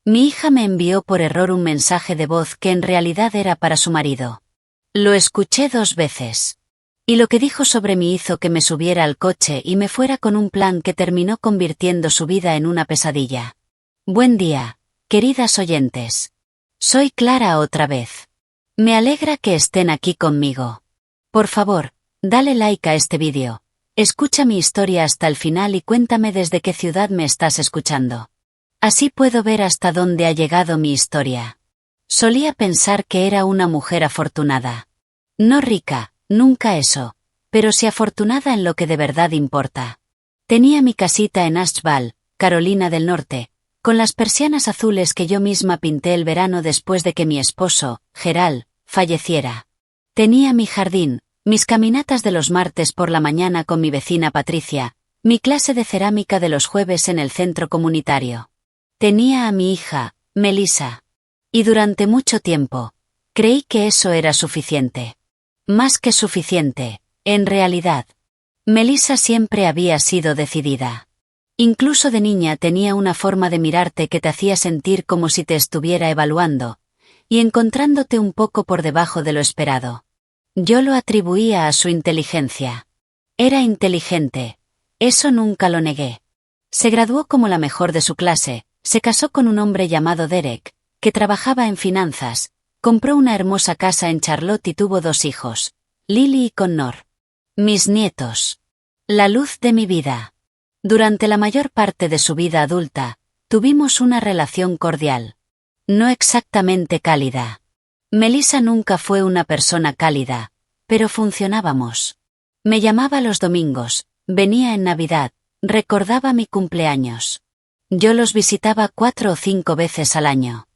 Mi hija me envió por error un mensaje de voz que en realidad era para su marido. Lo escuché 2 veces. Y lo que dijo sobre mí hizo que me subiera al coche y me fuera con un plan que terminó convirtiendo su vida en una pesadilla. Buen día, queridas oyentes. Soy Clara otra vez. Me alegra que estén aquí conmigo. Por favor, dale like a este vídeo. Escucha mi historia hasta el final y cuéntame desde qué ciudad me estás escuchando. Así puedo ver hasta dónde ha llegado mi historia. Solía pensar que era una mujer afortunada. No rica, nunca eso, pero sí afortunada en lo que de verdad importa. Tenía mi casita en Asheville, Carolina del Norte, con las persianas azules que yo misma pinté el verano después de que mi esposo, Gerald, falleciera. Tenía mi jardín, mis caminatas de los martes por la mañana con mi vecina Patricia, mi clase de cerámica de los jueves en el centro comunitario. Tenía a mi hija, Melissa. Y durante mucho tiempo, creí que eso era suficiente. Más que suficiente, en realidad. Melissa siempre había sido decidida. Incluso de niña tenía una forma de mirarte que te hacía sentir como si te estuviera evaluando, y encontrándote un poco por debajo de lo esperado. Yo lo atribuía a su inteligencia. Era inteligente, eso nunca lo negué. Se graduó como la mejor de su clase, se casó con un hombre llamado Derek, que trabajaba en finanzas, compró una hermosa casa en Charlotte y tuvo 2 hijos, Lily y Connor. Mis nietos. La luz de mi vida. Durante la mayor parte de su vida adulta, tuvimos una relación cordial. No exactamente cálida. Melissa nunca fue una persona cálida, pero funcionábamos. Me llamaba los domingos, venía en Navidad, recordaba mi cumpleaños. Yo los visitaba 4 o 5 veces al año.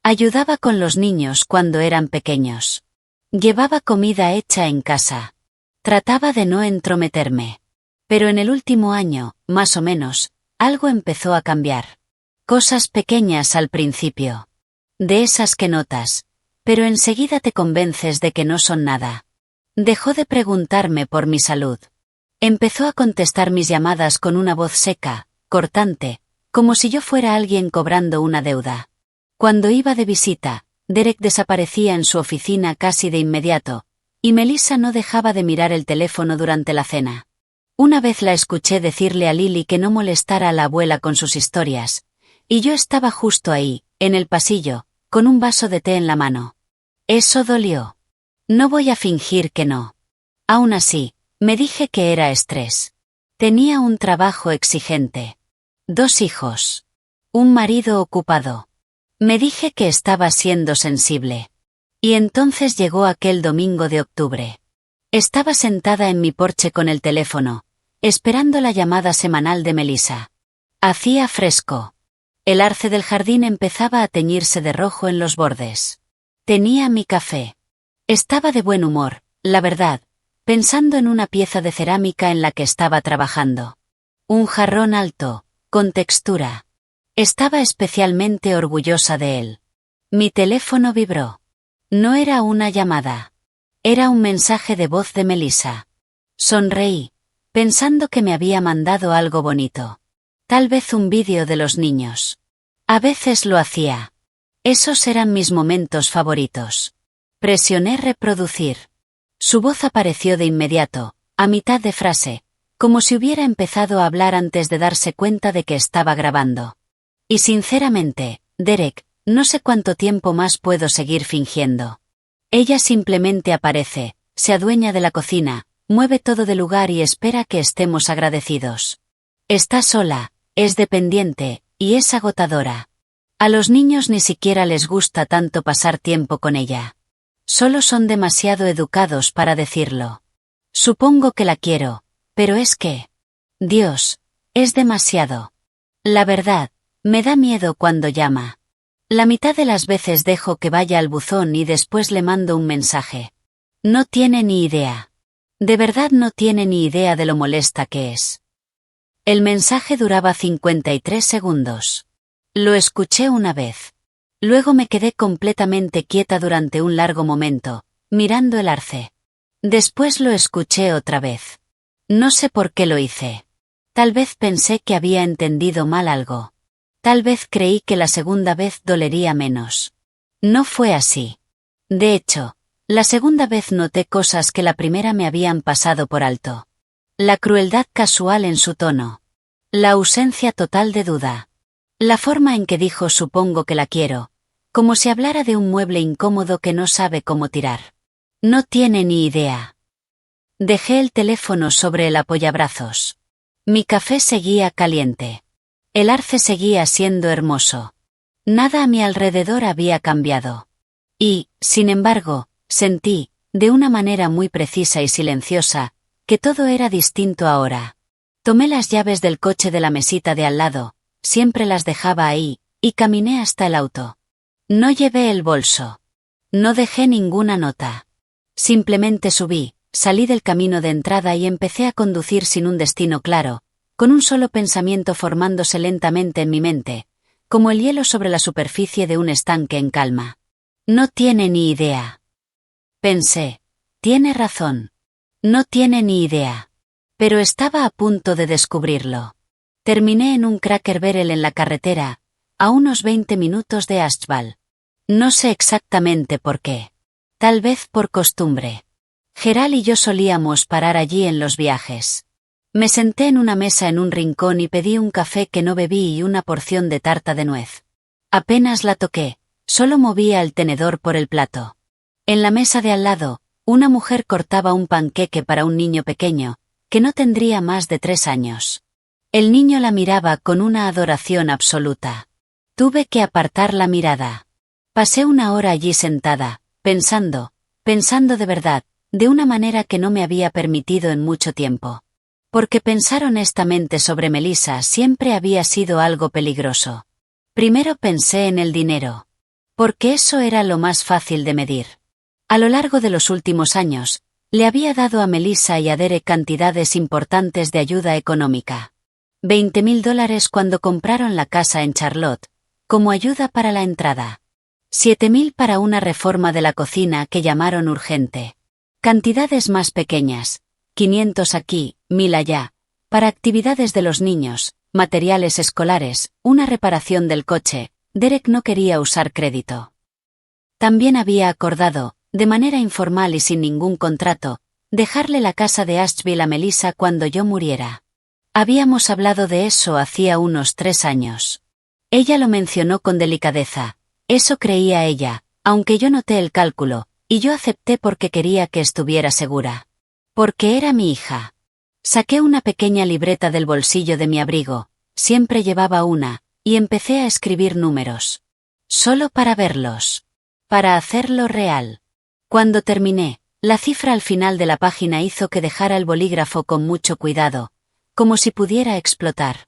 Ayudaba con los niños cuando eran pequeños. Llevaba comida hecha en casa. Trataba de no entrometerme. Pero en el último año, más o menos, algo empezó a cambiar. Cosas pequeñas al principio. De esas que notas, pero enseguida te convences de que no son nada. Dejó de preguntarme por mi salud. Empezó a contestar mis llamadas con una voz seca, cortante, como si yo fuera alguien cobrando una deuda. Cuando iba de visita, Derek desaparecía en su oficina casi de inmediato, y Melissa no dejaba de mirar el teléfono durante la cena. Una vez la escuché decirle a Lily que no molestara a la abuela con sus historias, y yo estaba justo ahí, en el pasillo, con un vaso de té en la mano. Eso dolió. No voy a fingir que no. Aún así, me dije que era estrés. Tenía un trabajo exigente. 2 hijos. Un marido ocupado. Me dije que estaba siendo sensible. Y entonces llegó aquel domingo de octubre. Estaba sentada en mi porche con el teléfono, esperando la llamada semanal de Melissa. Hacía fresco. El arce del jardín empezaba a teñirse de rojo en los bordes. Tenía mi café. Estaba de buen humor, la verdad, pensando en una pieza de cerámica en la que estaba trabajando. Un jarrón alto, con textura. Estaba especialmente orgullosa de él. Mi teléfono vibró. No era una llamada. Era un mensaje de voz de Melissa. Sonreí, pensando que me había mandado algo bonito. Tal vez un vídeo de los niños. A veces lo hacía. Esos eran mis momentos favoritos. Presioné reproducir. Su voz apareció de inmediato, a mitad de frase, como si hubiera empezado a hablar antes de darse cuenta de que estaba grabando. Y sinceramente, Derek, no sé cuánto tiempo más puedo seguir fingiendo. Ella simplemente aparece, se adueña de la cocina, mueve todo de lugar y espera que estemos agradecidos. Está sola, es dependiente, y es agotadora. A los niños ni siquiera les gusta tanto pasar tiempo con ella. Solo son demasiado educados para decirlo. Supongo que la quiero, pero es que... Dios, es demasiado. La verdad, me da miedo cuando llama. La mitad de las veces dejo que vaya al buzón y después le mando un mensaje. No tiene ni idea. De verdad no tiene ni idea de lo molesta que es. El mensaje duraba 53 segundos. Lo escuché una vez. Luego me quedé completamente quieta durante un largo momento, mirando el arce. Después lo escuché otra vez. No sé por qué lo hice. Tal vez pensé que había entendido mal algo. Tal vez creí que la segunda vez dolería menos. No fue así. De hecho, la segunda vez noté cosas que la primera me habían pasado por alto. La crueldad casual en su tono. La ausencia total de duda. La forma en que dijo supongo que la quiero, como si hablara de un mueble incómodo que no sabe cómo tirar. No tiene ni idea. Dejé el teléfono sobre el apoyabrazos. Mi café seguía caliente. El arce seguía siendo hermoso. Nada a mi alrededor había cambiado. Y, sin embargo, sentí, de una manera muy precisa y silenciosa, que todo era distinto ahora. Tomé las llaves del coche de la mesita de al lado, siempre las dejaba ahí, y caminé hasta el auto. No llevé el bolso. No dejé ninguna nota. Simplemente subí, salí del camino de entrada y empecé a conducir sin un destino claro, con un solo pensamiento formándose lentamente en mi mente, como el hielo sobre la superficie de un estanque en calma. No tiene ni idea. Pensé, tiene razón. No tiene ni idea. Pero estaba a punto de descubrirlo. Terminé en un Cracker Barrel en la carretera, a unos 20 minutos de Asheville. No sé exactamente por qué. Tal vez por costumbre. Gerald y yo solíamos parar allí en los viajes. Me senté en una mesa en un rincón y pedí un café que no bebí y una porción de tarta de nuez. Apenas la toqué, solo movía el tenedor por el plato. En la mesa de al lado, una mujer cortaba un panqueque para un niño pequeño, que no tendría más de 3 años. El niño la miraba con una adoración absoluta. Tuve que apartar la mirada. Pasé una hora allí sentada, pensando de verdad, de una manera que no me había permitido en mucho tiempo. Porque pensar honestamente sobre Melissa siempre había sido algo peligroso. Primero pensé en el dinero. Porque eso era lo más fácil de medir. A lo largo de los últimos años, le había dado a Melissa y a Derek cantidades importantes de ayuda económica. $20,000 cuando compraron la casa en Charlotte, como ayuda para la entrada. $7,000 para una reforma de la cocina que llamaron urgente. Cantidades más pequeñas, 500 aquí, 1,000 allá, para actividades de los niños, materiales escolares, una reparación del coche. Derek no quería usar crédito. También había acordado, de manera informal y sin ningún contrato, dejarle la casa de Asheville a Melissa cuando yo muriera. Habíamos hablado de eso hacía unos 3 años. Ella lo mencionó con delicadeza. Eso creía ella, aunque yo noté el cálculo, y yo acepté porque quería que estuviera segura. Porque era mi hija. Saqué una pequeña libreta del bolsillo de mi abrigo, siempre llevaba una, y empecé a escribir números. Solo para verlos. Para hacerlo real. Cuando terminé, la cifra al final de la página hizo que dejara el bolígrafo con mucho cuidado, como si pudiera explotar.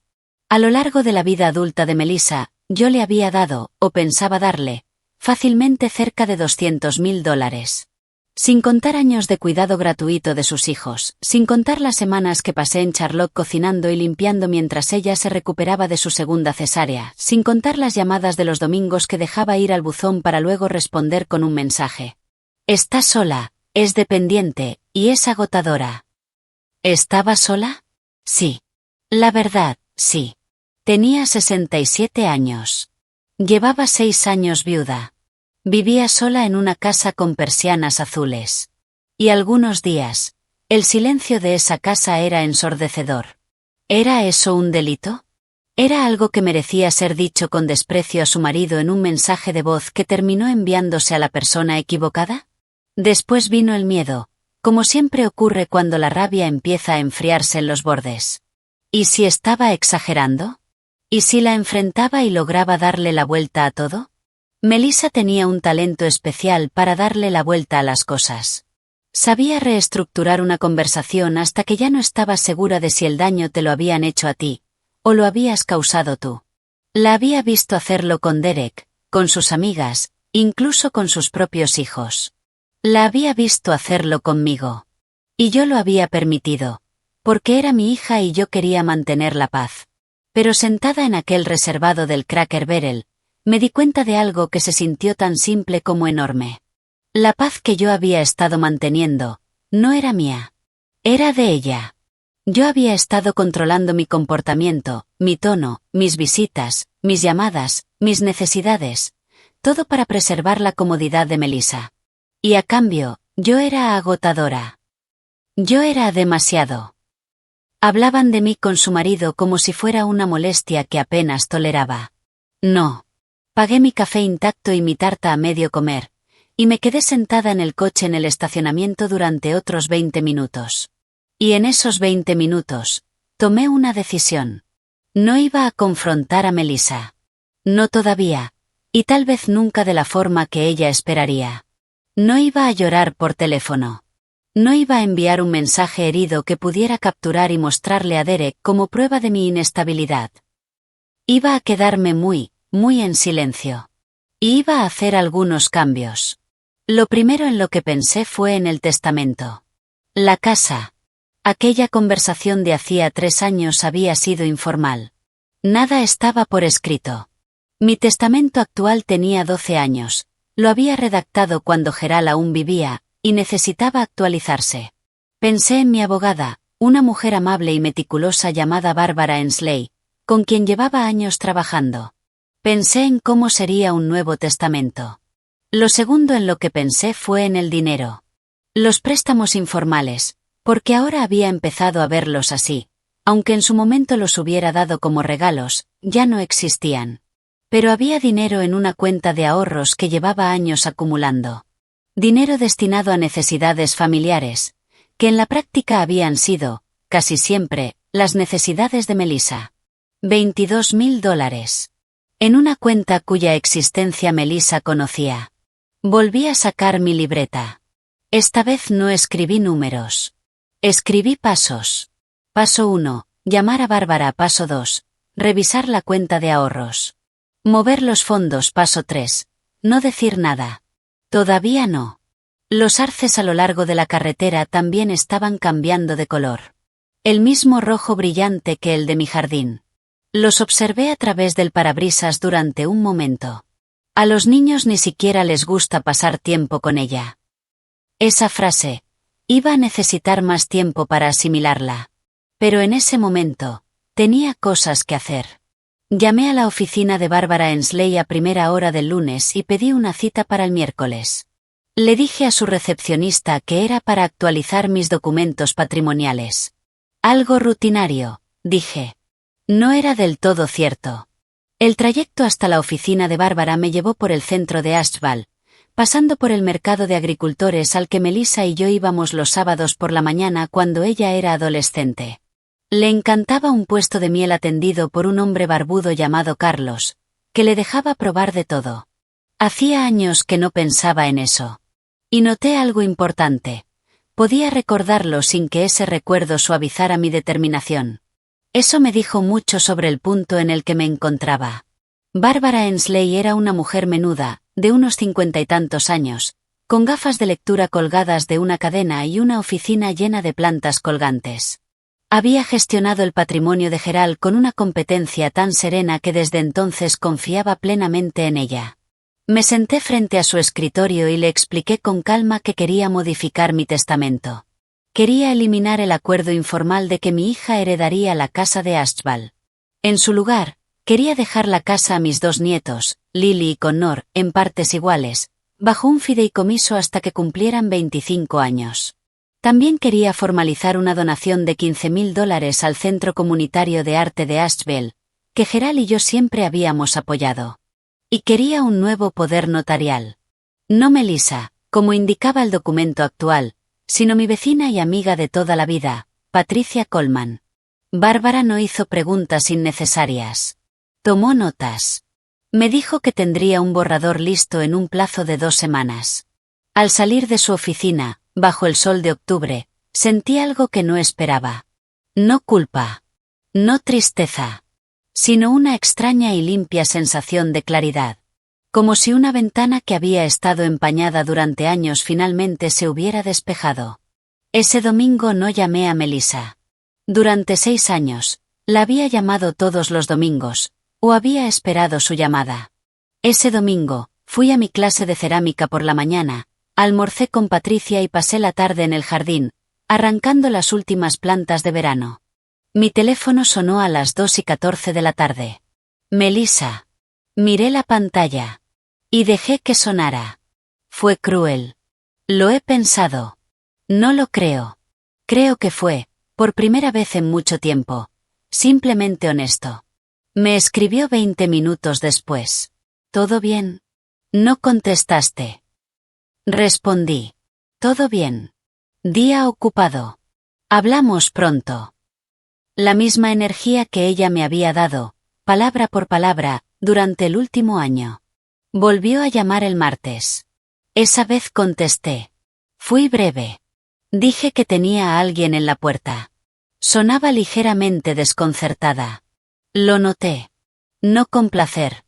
A lo largo de la vida adulta de Melissa, yo le había dado, o pensaba darle, fácilmente cerca de $200,000. Sin contar años de cuidado gratuito de sus hijos, sin contar las semanas que pasé en Charlotte cocinando y limpiando mientras ella se recuperaba de su segunda cesárea, sin contar las llamadas de los domingos que dejaba ir al buzón para luego responder con un mensaje. Está sola, es dependiente, y es agotadora. ¿Estaba sola? Sí. La verdad, sí. Tenía 67 años. Llevaba 6 años viuda. Vivía sola en una casa con persianas azules. Y algunos días, el silencio de esa casa era ensordecedor. ¿Era eso un delito? ¿Era algo que merecía ser dicho con desprecio a su marido en un mensaje de voz que terminó enviándose a la persona equivocada? Después vino el miedo, como siempre ocurre cuando la rabia empieza a enfriarse en los bordes. ¿Y si estaba exagerando? ¿Y si la enfrentaba y lograba darle la vuelta a todo? Melissa tenía un talento especial para darle la vuelta a las cosas. Sabía reestructurar una conversación hasta que ya no estaba segura de si el daño te lo habían hecho a ti, o lo habías causado tú. La había visto hacerlo con Derek, con sus amigas, incluso con sus propios hijos. La había visto hacerlo conmigo. Y yo lo había permitido, porque era mi hija y yo quería mantener la paz. Pero sentada en aquel reservado del Cracker Barrel, me di cuenta de algo que se sintió tan simple como enorme. La paz que yo había estado manteniendo, no era mía. Era de ella. Yo había estado controlando mi comportamiento, mi tono, mis visitas, mis llamadas, mis necesidades, todo para preservar la comodidad de Melissa. Y a cambio, yo era agotadora. Yo era demasiado. Hablaban de mí con su marido como si fuera una molestia que apenas toleraba. No. Pagué mi café intacto y mi tarta a medio comer, y me quedé sentada en el coche en el estacionamiento durante otros 20 minutos. Y en esos 20 minutos, tomé una decisión. No iba a confrontar a Melissa. No todavía, y tal vez nunca de la forma que ella esperaría. No iba a llorar por teléfono. No iba a enviar un mensaje herido que pudiera capturar y mostrarle a Derek como prueba de mi inestabilidad. Iba a quedarme muy en silencio. Y iba a hacer algunos cambios. Lo primero en lo que pensé fue en el testamento. La casa. Aquella conversación de hacía 3 años había sido informal. Nada estaba por escrito. Mi testamento actual tenía 12 años. Lo había redactado cuando Gerald aún vivía, y necesitaba actualizarse. Pensé en mi abogada, una mujer amable y meticulosa llamada Barbara Ensley, con quien llevaba años trabajando. Pensé en cómo sería un nuevo testamento. Lo segundo en lo que pensé fue en el dinero. Los préstamos informales, porque ahora había empezado a verlos así, aunque en su momento los hubiera dado como regalos, ya no existían. Pero había dinero en una cuenta de ahorros que llevaba años acumulando. Dinero destinado a necesidades familiares, que en la práctica habían sido, casi siempre, las necesidades de Melissa. $22,000. En una cuenta cuya existencia Melissa conocía. Volví a sacar mi libreta. Esta vez no escribí números. Escribí pasos. Paso 1, llamar a Bárbara. Paso 2, revisar la cuenta de ahorros. Mover los fondos. Paso 3, no decir nada. Todavía no. Los arces a lo largo de la carretera también estaban cambiando de color. El mismo rojo brillante que el de mi jardín. Los observé a través del parabrisas durante un momento. A los niños ni siquiera les gusta pasar tiempo con ella. Esa frase, iba a necesitar más tiempo para asimilarla. Pero en ese momento, tenía cosas que hacer. Llamé a la oficina de Barbara Ensley a primera hora del lunes y pedí una cita para el miércoles. Le dije a su recepcionista que era para actualizar mis documentos patrimoniales. Algo rutinario, dije. No era del todo cierto. El trayecto hasta la oficina de Bárbara me llevó por el centro de Asheville, pasando por el mercado de agricultores al que Melissa y yo íbamos los sábados por la mañana cuando ella era adolescente. Le encantaba un puesto de miel atendido por un hombre barbudo llamado Carlos, que le dejaba probar de todo. Hacía años que no pensaba en eso. Y noté algo importante. Podía recordarlo sin que ese recuerdo suavizara mi determinación. Eso me dijo mucho sobre el punto en el que me encontraba. Barbara Ensley era una mujer menuda, de unos 50 y tantos años, con gafas de lectura colgadas de una cadena y una oficina llena de plantas colgantes. Había gestionado el patrimonio de Gerald con una competencia tan serena que desde entonces confiaba plenamente en ella. Me senté frente a su escritorio y le expliqué con calma que quería modificar mi testamento. Quería eliminar el acuerdo informal de que mi hija heredaría la casa de Asheville. En su lugar, quería dejar la casa a mis 2 nietos, Lily y Connor, en partes iguales, bajo un fideicomiso hasta que cumplieran 25 años. También quería formalizar una donación de $15,000 al Centro Comunitario de Arte de Asheville, que Gerald y yo siempre habíamos apoyado. Y quería un nuevo poder notarial. No Melissa, como indicaba el documento actual, sino mi vecina y amiga de toda la vida, Patricia Coleman. Bárbara no hizo preguntas innecesarias. Tomó notas. Me dijo que tendría un borrador listo en un plazo de 2 semanas. Al salir de su oficina, bajo el sol de octubre, sentí algo que no esperaba. No culpa. No tristeza. Sino una extraña y limpia sensación de claridad. Como si una ventana que había estado empañada durante años finalmente se hubiera despejado. Ese domingo no llamé a Melissa. Durante 6 años, la había llamado todos los domingos, o había esperado su llamada. Ese domingo, fui a mi clase de cerámica por la mañana, almorcé con Patricia y pasé la tarde en el jardín, arrancando las últimas plantas de verano. Mi teléfono sonó a las 2:14 de la tarde. Melissa. Miré la pantalla. Y dejé que sonara. Fue cruel. Lo he pensado. No lo creo. Creo que fue, por primera vez en mucho tiempo, simplemente honesto. Me escribió 20 minutos después. ¿Todo bien? No contestaste. Respondí. Todo bien. Día ocupado. Hablamos pronto. La misma energía que ella me había dado, palabra por palabra, durante el último año. Volvió a llamar el martes. Esa vez contesté. Fui breve. Dije que tenía a alguien en la puerta. Sonaba ligeramente desconcertada. Lo noté. No con placer,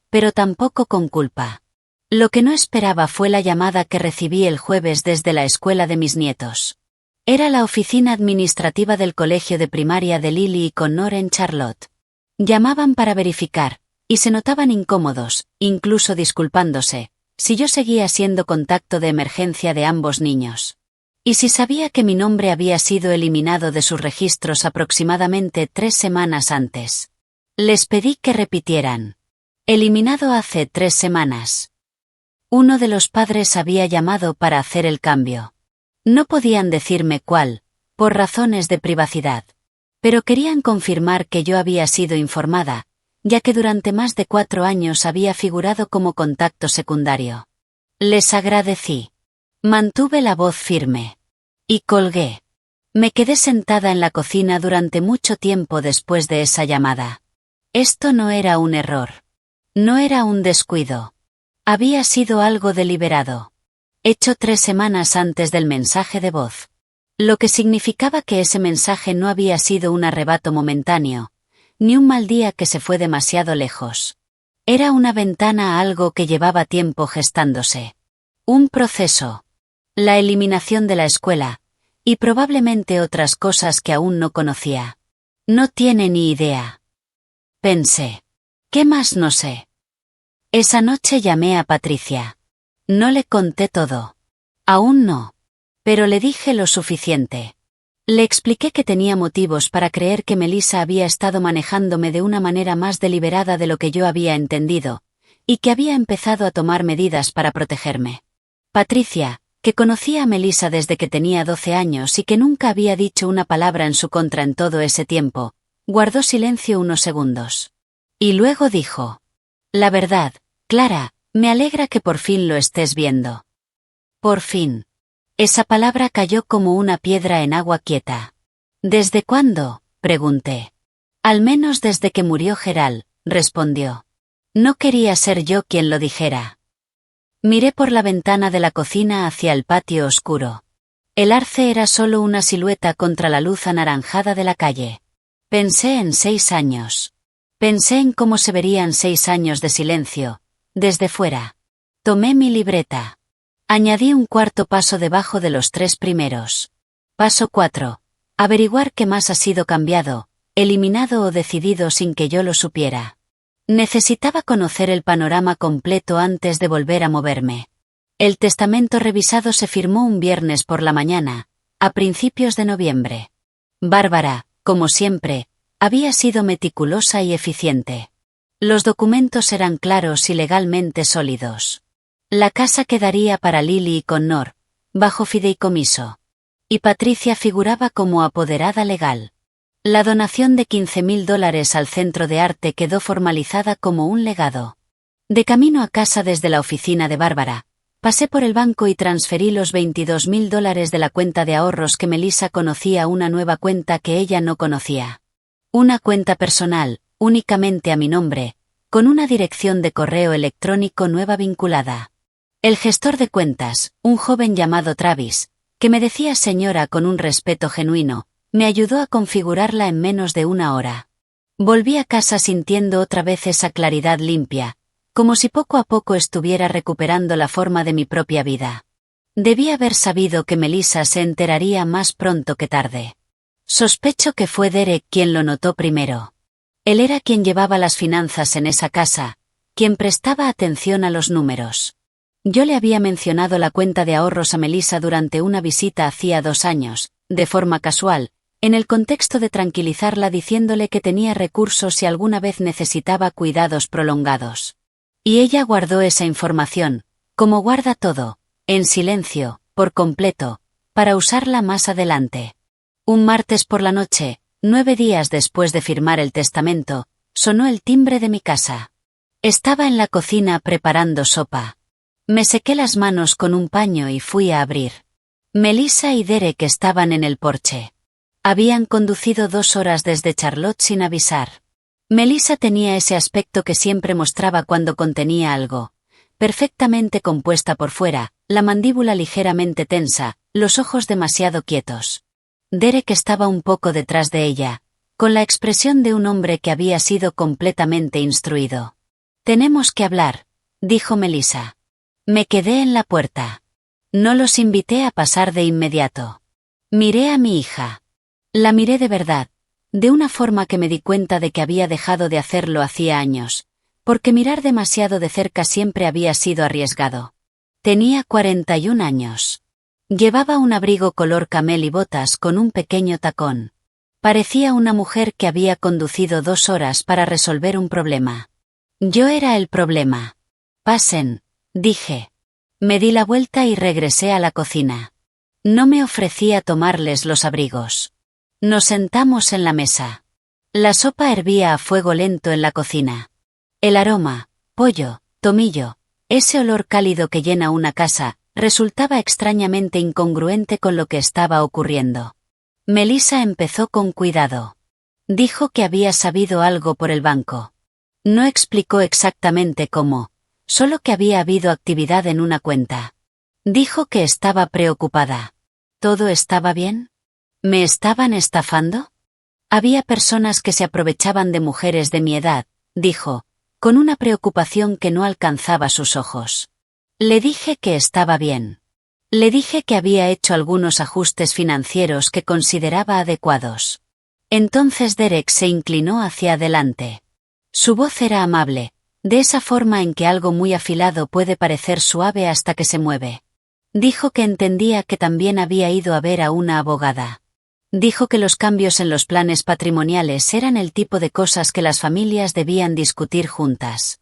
pero tampoco con culpa. Lo que no esperaba fue la llamada que recibí el jueves desde la escuela de mis nietos. Era la oficina administrativa del colegio de primaria de Lily y Connor en Charlotte. Llamaban para verificar, y se notaban incómodos, incluso disculpándose, si yo seguía siendo contacto de emergencia de ambos niños. Y si sabía que mi nombre había sido eliminado de sus registros aproximadamente 3 semanas antes. Les pedí que repitieran. Eliminado hace 3 semanas. Uno de los padres había llamado para hacer el cambio. No podían decirme cuál, por razones de privacidad. Pero querían confirmar que yo había sido informada, ya que durante más de 4 años había figurado como contacto secundario. Les agradecí. Mantuve la voz firme. Y colgué. Me quedé sentada en la cocina durante mucho tiempo después de esa llamada. Esto no era un error. No era un descuido. Había sido algo deliberado. Hecho 3 semanas antes del mensaje de voz. Lo que significaba que ese mensaje no había sido un arrebato momentáneo, ni un mal día que se fue demasiado lejos. Era una ventana a algo que llevaba tiempo gestándose. Un proceso. La eliminación de la escuela, y probablemente otras cosas que aún no conocía. No tiene ni idea. Pensé. ¿Qué más no sé? Esa noche llamé a Patricia. No le conté todo. Aún no. Pero le dije lo suficiente. Le expliqué que tenía motivos para creer que Melissa había estado manejándome de una manera más deliberada de lo que yo había entendido, y que había empezado a tomar medidas para protegerme. Patricia, que conocía a Melissa desde que tenía 12 años y que nunca había dicho una palabra en su contra en todo ese tiempo, guardó silencio unos segundos. Y luego dijo: La verdad, Clara, me alegra que por fin lo estés viendo. Por fin. Esa palabra cayó como una piedra en agua quieta. ¿Desde cuándo?, pregunté. Al menos desde que murió Gerald, respondió. No quería ser yo quien lo dijera. Miré por la ventana de la cocina hacia el patio oscuro. El arce era solo una silueta contra la luz anaranjada de la calle. Pensé en 6 años. Pensé en cómo se verían 6 años de silencio, desde fuera. Tomé mi libreta. Añadí un cuarto paso debajo de los 3 primeros. Paso 4. Averiguar qué más ha sido cambiado, eliminado o decidido sin que yo lo supiera. Necesitaba conocer el panorama completo antes de volver a moverme. El testamento revisado se firmó un viernes por la mañana, a principios de noviembre. Bárbara, como siempre, había sido meticulosa y eficiente. Los documentos eran claros y legalmente sólidos. La casa quedaría para Lily y Connor, bajo fideicomiso. Y Patricia figuraba como apoderada legal. La donación de $15,000 al Centro de Arte quedó formalizada como un legado. De camino a casa desde la oficina de Bárbara, pasé por el banco y transferí los $22,000 de la cuenta de ahorros que Melissa conocía a una nueva cuenta que ella no conocía. Una cuenta personal, únicamente a mi nombre, con una dirección de correo electrónico nueva vinculada. El gestor de cuentas, un joven llamado Travis, que me decía señora con un respeto genuino, me ayudó a configurarla en menos de 1 hora. Volví a casa sintiendo otra vez esa claridad limpia, como si poco a poco estuviera recuperando la forma de mi propia vida. Debí haber sabido que Melissa se enteraría más pronto que tarde. Sospecho que fue Derek quien lo notó primero. Él era quien llevaba las finanzas en esa casa, quien prestaba atención a los números. Yo le había mencionado la cuenta de ahorros a Melissa durante una visita hacía 2 años, de forma casual, en el contexto de tranquilizarla diciéndole que tenía recursos si alguna vez necesitaba cuidados prolongados. Y ella guardó esa información, como guarda todo, en silencio, por completo, para usarla más adelante. Un martes por la noche, 9 días después de firmar el testamento, sonó el timbre de mi casa. Estaba en la cocina preparando sopa. Me sequé las manos con un paño y fui a abrir. Melissa y Derek estaban en el porche. Habían conducido 2 horas desde Charlotte sin avisar. Melissa tenía ese aspecto que siempre mostraba cuando contenía algo. Perfectamente compuesta por fuera, la mandíbula ligeramente tensa, los ojos demasiado quietos. Derek estaba un poco detrás de ella, con la expresión de un hombre que había sido completamente instruido. «Tenemos que hablar», dijo Melissa. Me quedé en la puerta. No los invité a pasar de inmediato. Miré a mi hija. La miré de verdad, de una forma que me di cuenta de que había dejado de hacerlo hacía años, porque mirar demasiado de cerca siempre había sido arriesgado. Tenía 41 años. Llevaba un abrigo color camel y botas con un pequeño tacón. Parecía una mujer que había conducido 2 horas para resolver un problema. Yo era el problema. «Pasen», dije. Me di la vuelta y regresé a la cocina. No me ofrecí a tomarles los abrigos. Nos sentamos en la mesa. La sopa hervía a fuego lento en la cocina. El aroma, pollo, tomillo, ese olor cálido que llena una casa, resultaba extrañamente incongruente con lo que estaba ocurriendo. Melissa empezó con cuidado. Dijo que había sabido algo por el banco. No explicó exactamente cómo, solo que había habido actividad en una cuenta. Dijo que estaba preocupada. ¿Todo estaba bien? ¿Me estaban estafando? Había personas que se aprovechaban de mujeres de mi edad, dijo, con una preocupación que no alcanzaba sus ojos. Le dije que estaba bien. Le dije que había hecho algunos ajustes financieros que consideraba adecuados. Entonces Derek se inclinó hacia adelante. Su voz era amable, de esa forma en que algo muy afilado puede parecer suave hasta que se mueve. Dijo que entendía que también había ido a ver a una abogada. Dijo que los cambios en los planes patrimoniales eran el tipo de cosas que las familias debían discutir juntas.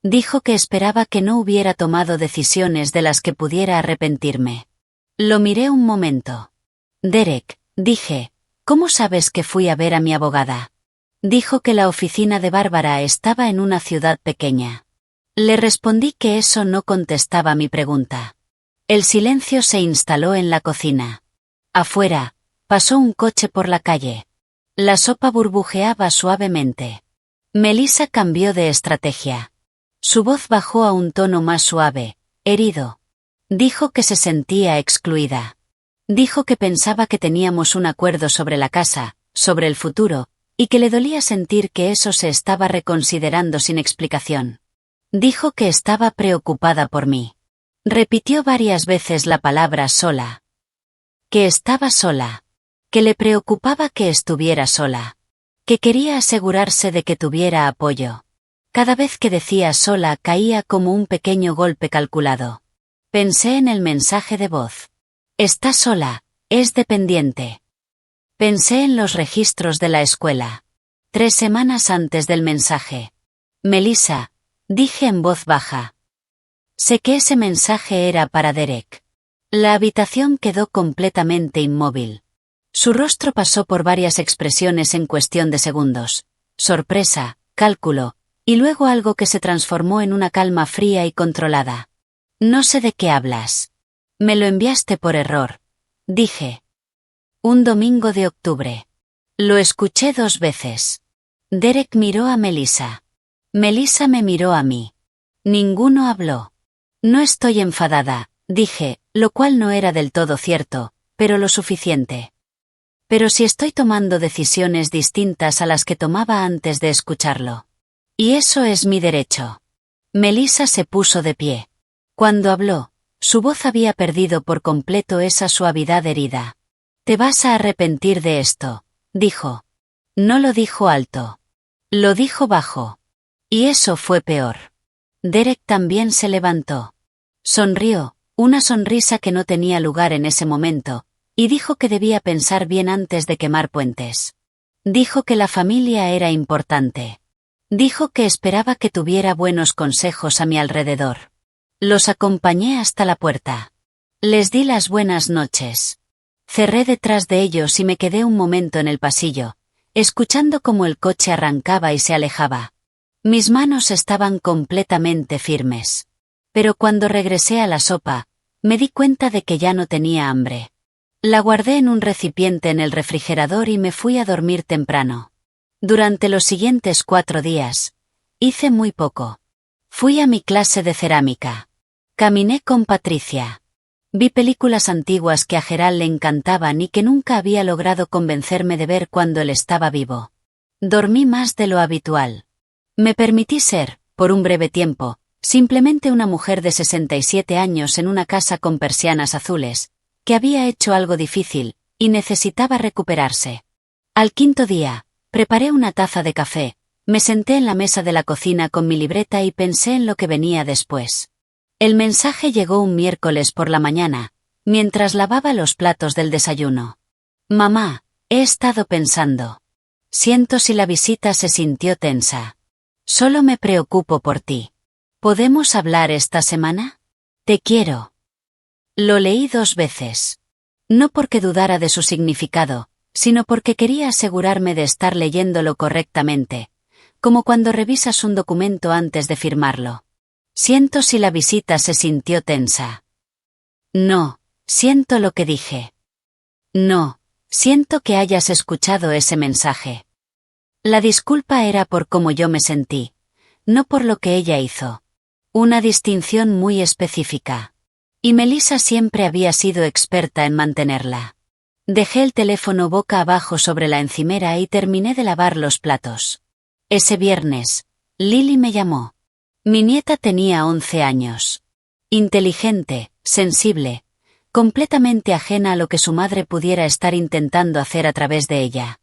Dijo que esperaba que no hubiera tomado decisiones de las que pudiera arrepentirme. Lo miré un momento. «Derek», dije, «¿cómo sabes que fui a ver a mi abogada?» Dijo que la oficina de Bárbara estaba en una ciudad pequeña. Le respondí que eso no contestaba mi pregunta. El silencio se instaló en la cocina. Afuera, pasó un coche por la calle. La sopa burbujeaba suavemente. Melissa cambió de estrategia. Su voz bajó a un tono más suave, herido. Dijo que se sentía excluida. Dijo que pensaba que teníamos un acuerdo sobre la casa, sobre el futuro, y que le dolía sentir que eso se estaba reconsiderando sin explicación. Dijo que estaba preocupada por mí. Repitió varias veces la palabra sola. Que estaba sola. Que le preocupaba que estuviera sola. Que quería asegurarse de que tuviera apoyo. Cada vez que decía sola caía como un pequeño golpe calculado. Pensé en el mensaje de voz. Está sola, es dependiente. Pensé en los registros de la escuela. 3 semanas antes del mensaje. Melissa, dije en voz baja. Sé que ese mensaje era para Derek. La habitación quedó completamente inmóvil. Su rostro pasó por varias expresiones en cuestión de segundos. Sorpresa, cálculo, y luego algo que se transformó en una calma fría y controlada. No sé de qué hablas. Me lo enviaste por error, dije. Un domingo de octubre. Lo escuché 2 veces. Derek miró a Melissa. Melissa me miró a mí. Ninguno habló. No estoy enfadada, dije, lo cual no era del todo cierto, pero lo suficiente. Pero si estoy tomando decisiones distintas a las que tomaba antes de escucharlo. Y eso es mi derecho. Melissa se puso de pie. Cuando habló, su voz había perdido por completo esa suavidad herida. Te vas a arrepentir de esto, dijo. No lo dijo alto. Lo dijo bajo. Y eso fue peor. Derek también se levantó. Sonrió, una sonrisa que no tenía lugar en ese momento, y dijo que debía pensar bien antes de quemar puentes. Dijo que la familia era importante. Dijo que esperaba que tuviera buenos consejos a mi alrededor. Los acompañé hasta la puerta. Les di las buenas noches. Cerré detrás de ellos y me quedé un momento en el pasillo, escuchando cómo el coche arrancaba y se alejaba. Mis manos estaban completamente firmes. Pero cuando regresé a la sopa, me di cuenta de que ya no tenía hambre. La guardé en un recipiente en el refrigerador y me fui a dormir temprano. Durante los siguientes 4 días, hice muy poco. Fui a mi clase de cerámica. Caminé con Patricia. Vi películas antiguas que a Gerald le encantaban y que nunca había logrado convencerme de ver cuando él estaba vivo. Dormí más de lo habitual. Me permití ser, por un breve tiempo, simplemente una mujer de 67 años en una casa con persianas azules, que había hecho algo difícil, y necesitaba recuperarse. Al 5.º día, preparé una taza de café, me senté en la mesa de la cocina con mi libreta y pensé en lo que venía después. El mensaje llegó un miércoles por la mañana, mientras lavaba los platos del desayuno. Mamá, he estado pensando. Siento si la visita se sintió tensa. Solo me preocupo por ti. ¿Podemos hablar esta semana? Te quiero. Lo leí 2 veces. No porque dudara de su significado, sino porque quería asegurarme de estar leyéndolo correctamente, como cuando revisas un documento antes de firmarlo. Siento si la visita se sintió tensa. No, siento lo que dije. No, siento que hayas escuchado ese mensaje. La disculpa era por cómo yo me sentí, no por lo que ella hizo. Una distinción muy específica. Y Melissa siempre había sido experta en mantenerla. Dejé el teléfono boca abajo sobre la encimera y terminé de lavar los platos. Ese viernes, Lily me llamó. Mi nieta tenía 11 años. Inteligente, sensible, completamente ajena a lo que su madre pudiera estar intentando hacer a través de ella.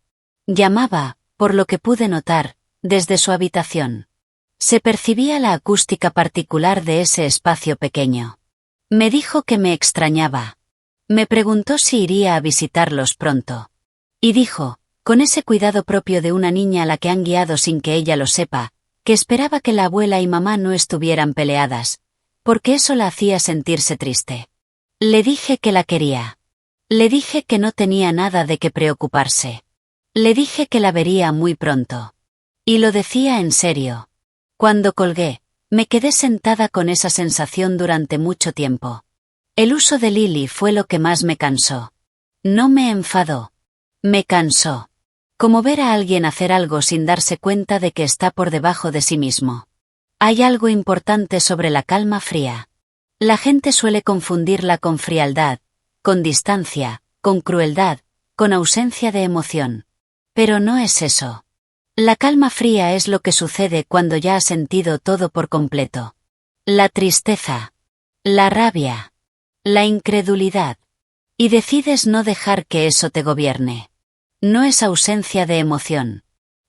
Llamaba, por lo que pude notar, desde su habitación. Se percibía la acústica particular de ese espacio pequeño. Me dijo que me extrañaba. Me preguntó si iría a visitarlos pronto. Y dijo, con ese cuidado propio de una niña a la que han guiado sin que ella lo sepa, que esperaba que la abuela y mamá no estuvieran peleadas, porque eso la hacía sentirse triste. Le dije que la quería. Le dije que no tenía nada de qué preocuparse. Le dije que la vería muy pronto. Y lo decía en serio. Cuando colgué, me quedé sentada con esa sensación durante mucho tiempo. El uso de Lily fue lo que más me cansó. No me enfadó. Me cansó. Como ver a alguien hacer algo sin darse cuenta de que está por debajo de sí mismo. Hay algo importante sobre la calma fría. La gente suele confundirla con frialdad, con distancia, con crueldad, con ausencia de emoción. Pero no es eso. La calma fría es lo que sucede cuando ya has sentido todo por completo. La tristeza. La rabia. La incredulidad. Y decides no dejar que eso te gobierne. No es ausencia de emoción.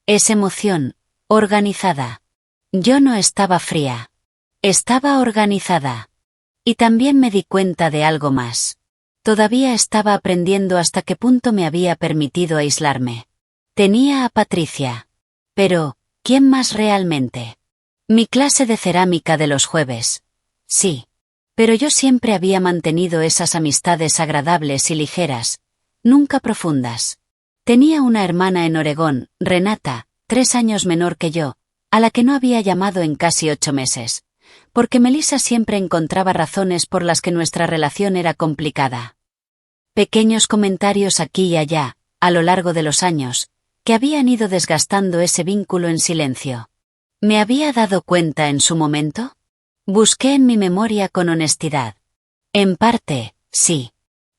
Es emoción, organizada. Yo no estaba fría. Estaba organizada. Y también me di cuenta de algo más. Todavía estaba aprendiendo hasta qué punto me había permitido aislarme. Tenía a Patricia. Pero, ¿quién más realmente? Mi clase de cerámica de los jueves. Sí. Pero yo siempre había mantenido esas amistades agradables y ligeras, nunca profundas. Tenía una hermana en Oregón, Renata, 3 años menor que yo, a la que no había llamado en casi 8 meses, porque Melissa siempre encontraba razones por las que nuestra relación era complicada. Pequeños comentarios aquí y allá, a lo largo de los años, que habían ido desgastando ese vínculo en silencio. ¿Me había dado cuenta en su momento? Busqué en mi memoria con honestidad. En parte, sí.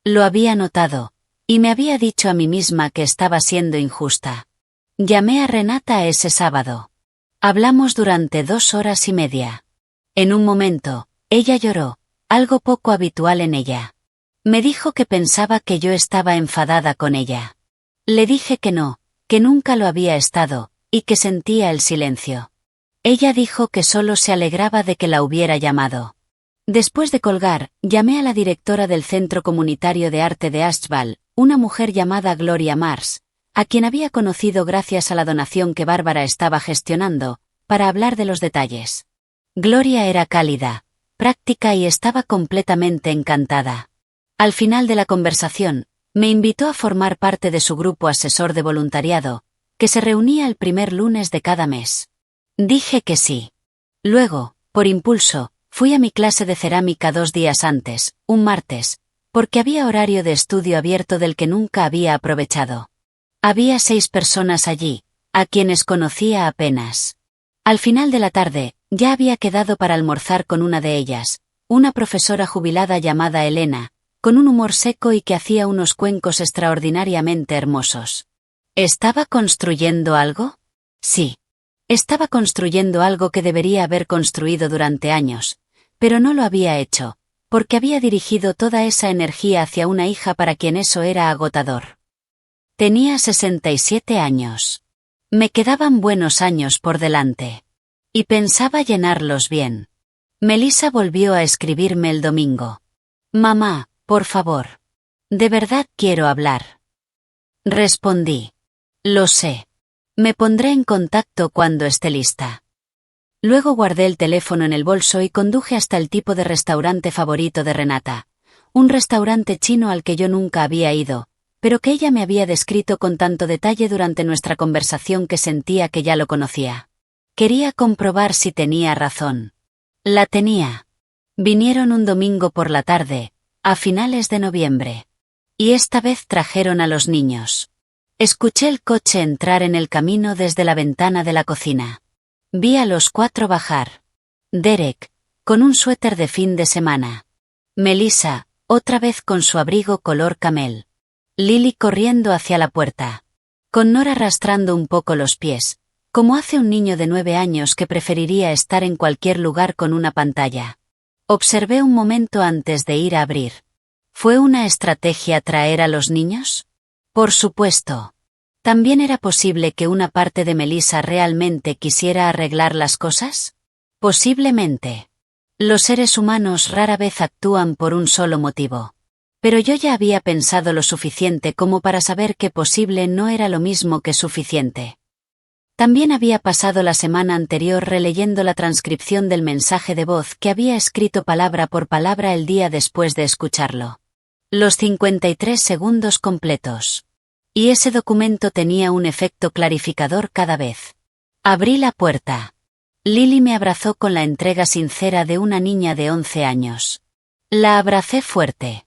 Lo había notado, y me había dicho a mí misma que estaba siendo injusta. Llamé a Renata ese sábado. Hablamos durante 2 horas y media. En un momento, ella lloró, algo poco habitual en ella. Me dijo que pensaba que yo estaba enfadada con ella. Le dije que no, que nunca lo había estado, y que sentía el silencio. Ella dijo que solo se alegraba de que la hubiera llamado. Después de colgar, llamé a la directora del Centro Comunitario de Arte de Ashval, una mujer llamada Gloria Mars, a quien había conocido gracias a la donación que Bárbara estaba gestionando, para hablar de los detalles. Gloria era cálida, práctica y estaba completamente encantada. Al final de la conversación, me invitó a formar parte de su grupo asesor de voluntariado, que se reunía el primer lunes de cada mes. Dije que sí. Luego, por impulso, fui a mi clase de cerámica 2 días antes, un martes, porque había horario de estudio abierto del que nunca había aprovechado. Había 6 personas allí, a quienes conocía apenas. Al final de la tarde, ya había quedado para almorzar con una de ellas, una profesora jubilada llamada Elena, con un humor seco y que hacía unos cuencos extraordinariamente hermosos. ¿Estaba construyendo algo? Sí. Estaba construyendo algo que debería haber construido durante años, pero no lo había hecho, porque había dirigido toda esa energía hacia una hija para quien eso era agotador. Tenía 67 años. Me quedaban buenos años por delante. Y pensaba llenarlos bien. Melissa volvió a escribirme el domingo. Mamá, por favor. De verdad quiero hablar. Respondí. Lo sé. Me pondré en contacto cuando esté lista. Luego guardé el teléfono en el bolso y conduje hasta el tipo de restaurante favorito de Renata, un restaurante chino al que yo nunca había ido, pero que ella me había descrito con tanto detalle durante nuestra conversación que sentía que ya lo conocía. Quería comprobar si tenía razón. La tenía. Vinieron un domingo por la tarde, a finales de noviembre. Y esta vez trajeron a los niños. Escuché el coche entrar en el camino desde la ventana de la cocina. Vi a los 4 bajar. Derek, con un suéter de fin de semana. Melissa, otra vez con su abrigo color camel. Lily corriendo hacia la puerta. Con Nora arrastrando un poco los pies, como hace un niño de 9 años que preferiría estar en cualquier lugar con una pantalla. Observé un momento antes de ir a abrir. ¿Fue una estrategia traer a los niños? Por supuesto. ¿También era posible que una parte de Melissa realmente quisiera arreglar las cosas? Posiblemente. Los seres humanos rara vez actúan por un solo motivo. Pero yo ya había pensado lo suficiente como para saber que posible no era lo mismo que suficiente. También había pasado la semana anterior releyendo la transcripción del mensaje de voz que había escrito palabra por palabra el día después de escucharlo. Los 53 segundos completos. Y ese documento tenía un efecto clarificador cada vez. Abrí la puerta. Lily me abrazó con la entrega sincera de una niña de 11 años. La abracé fuerte.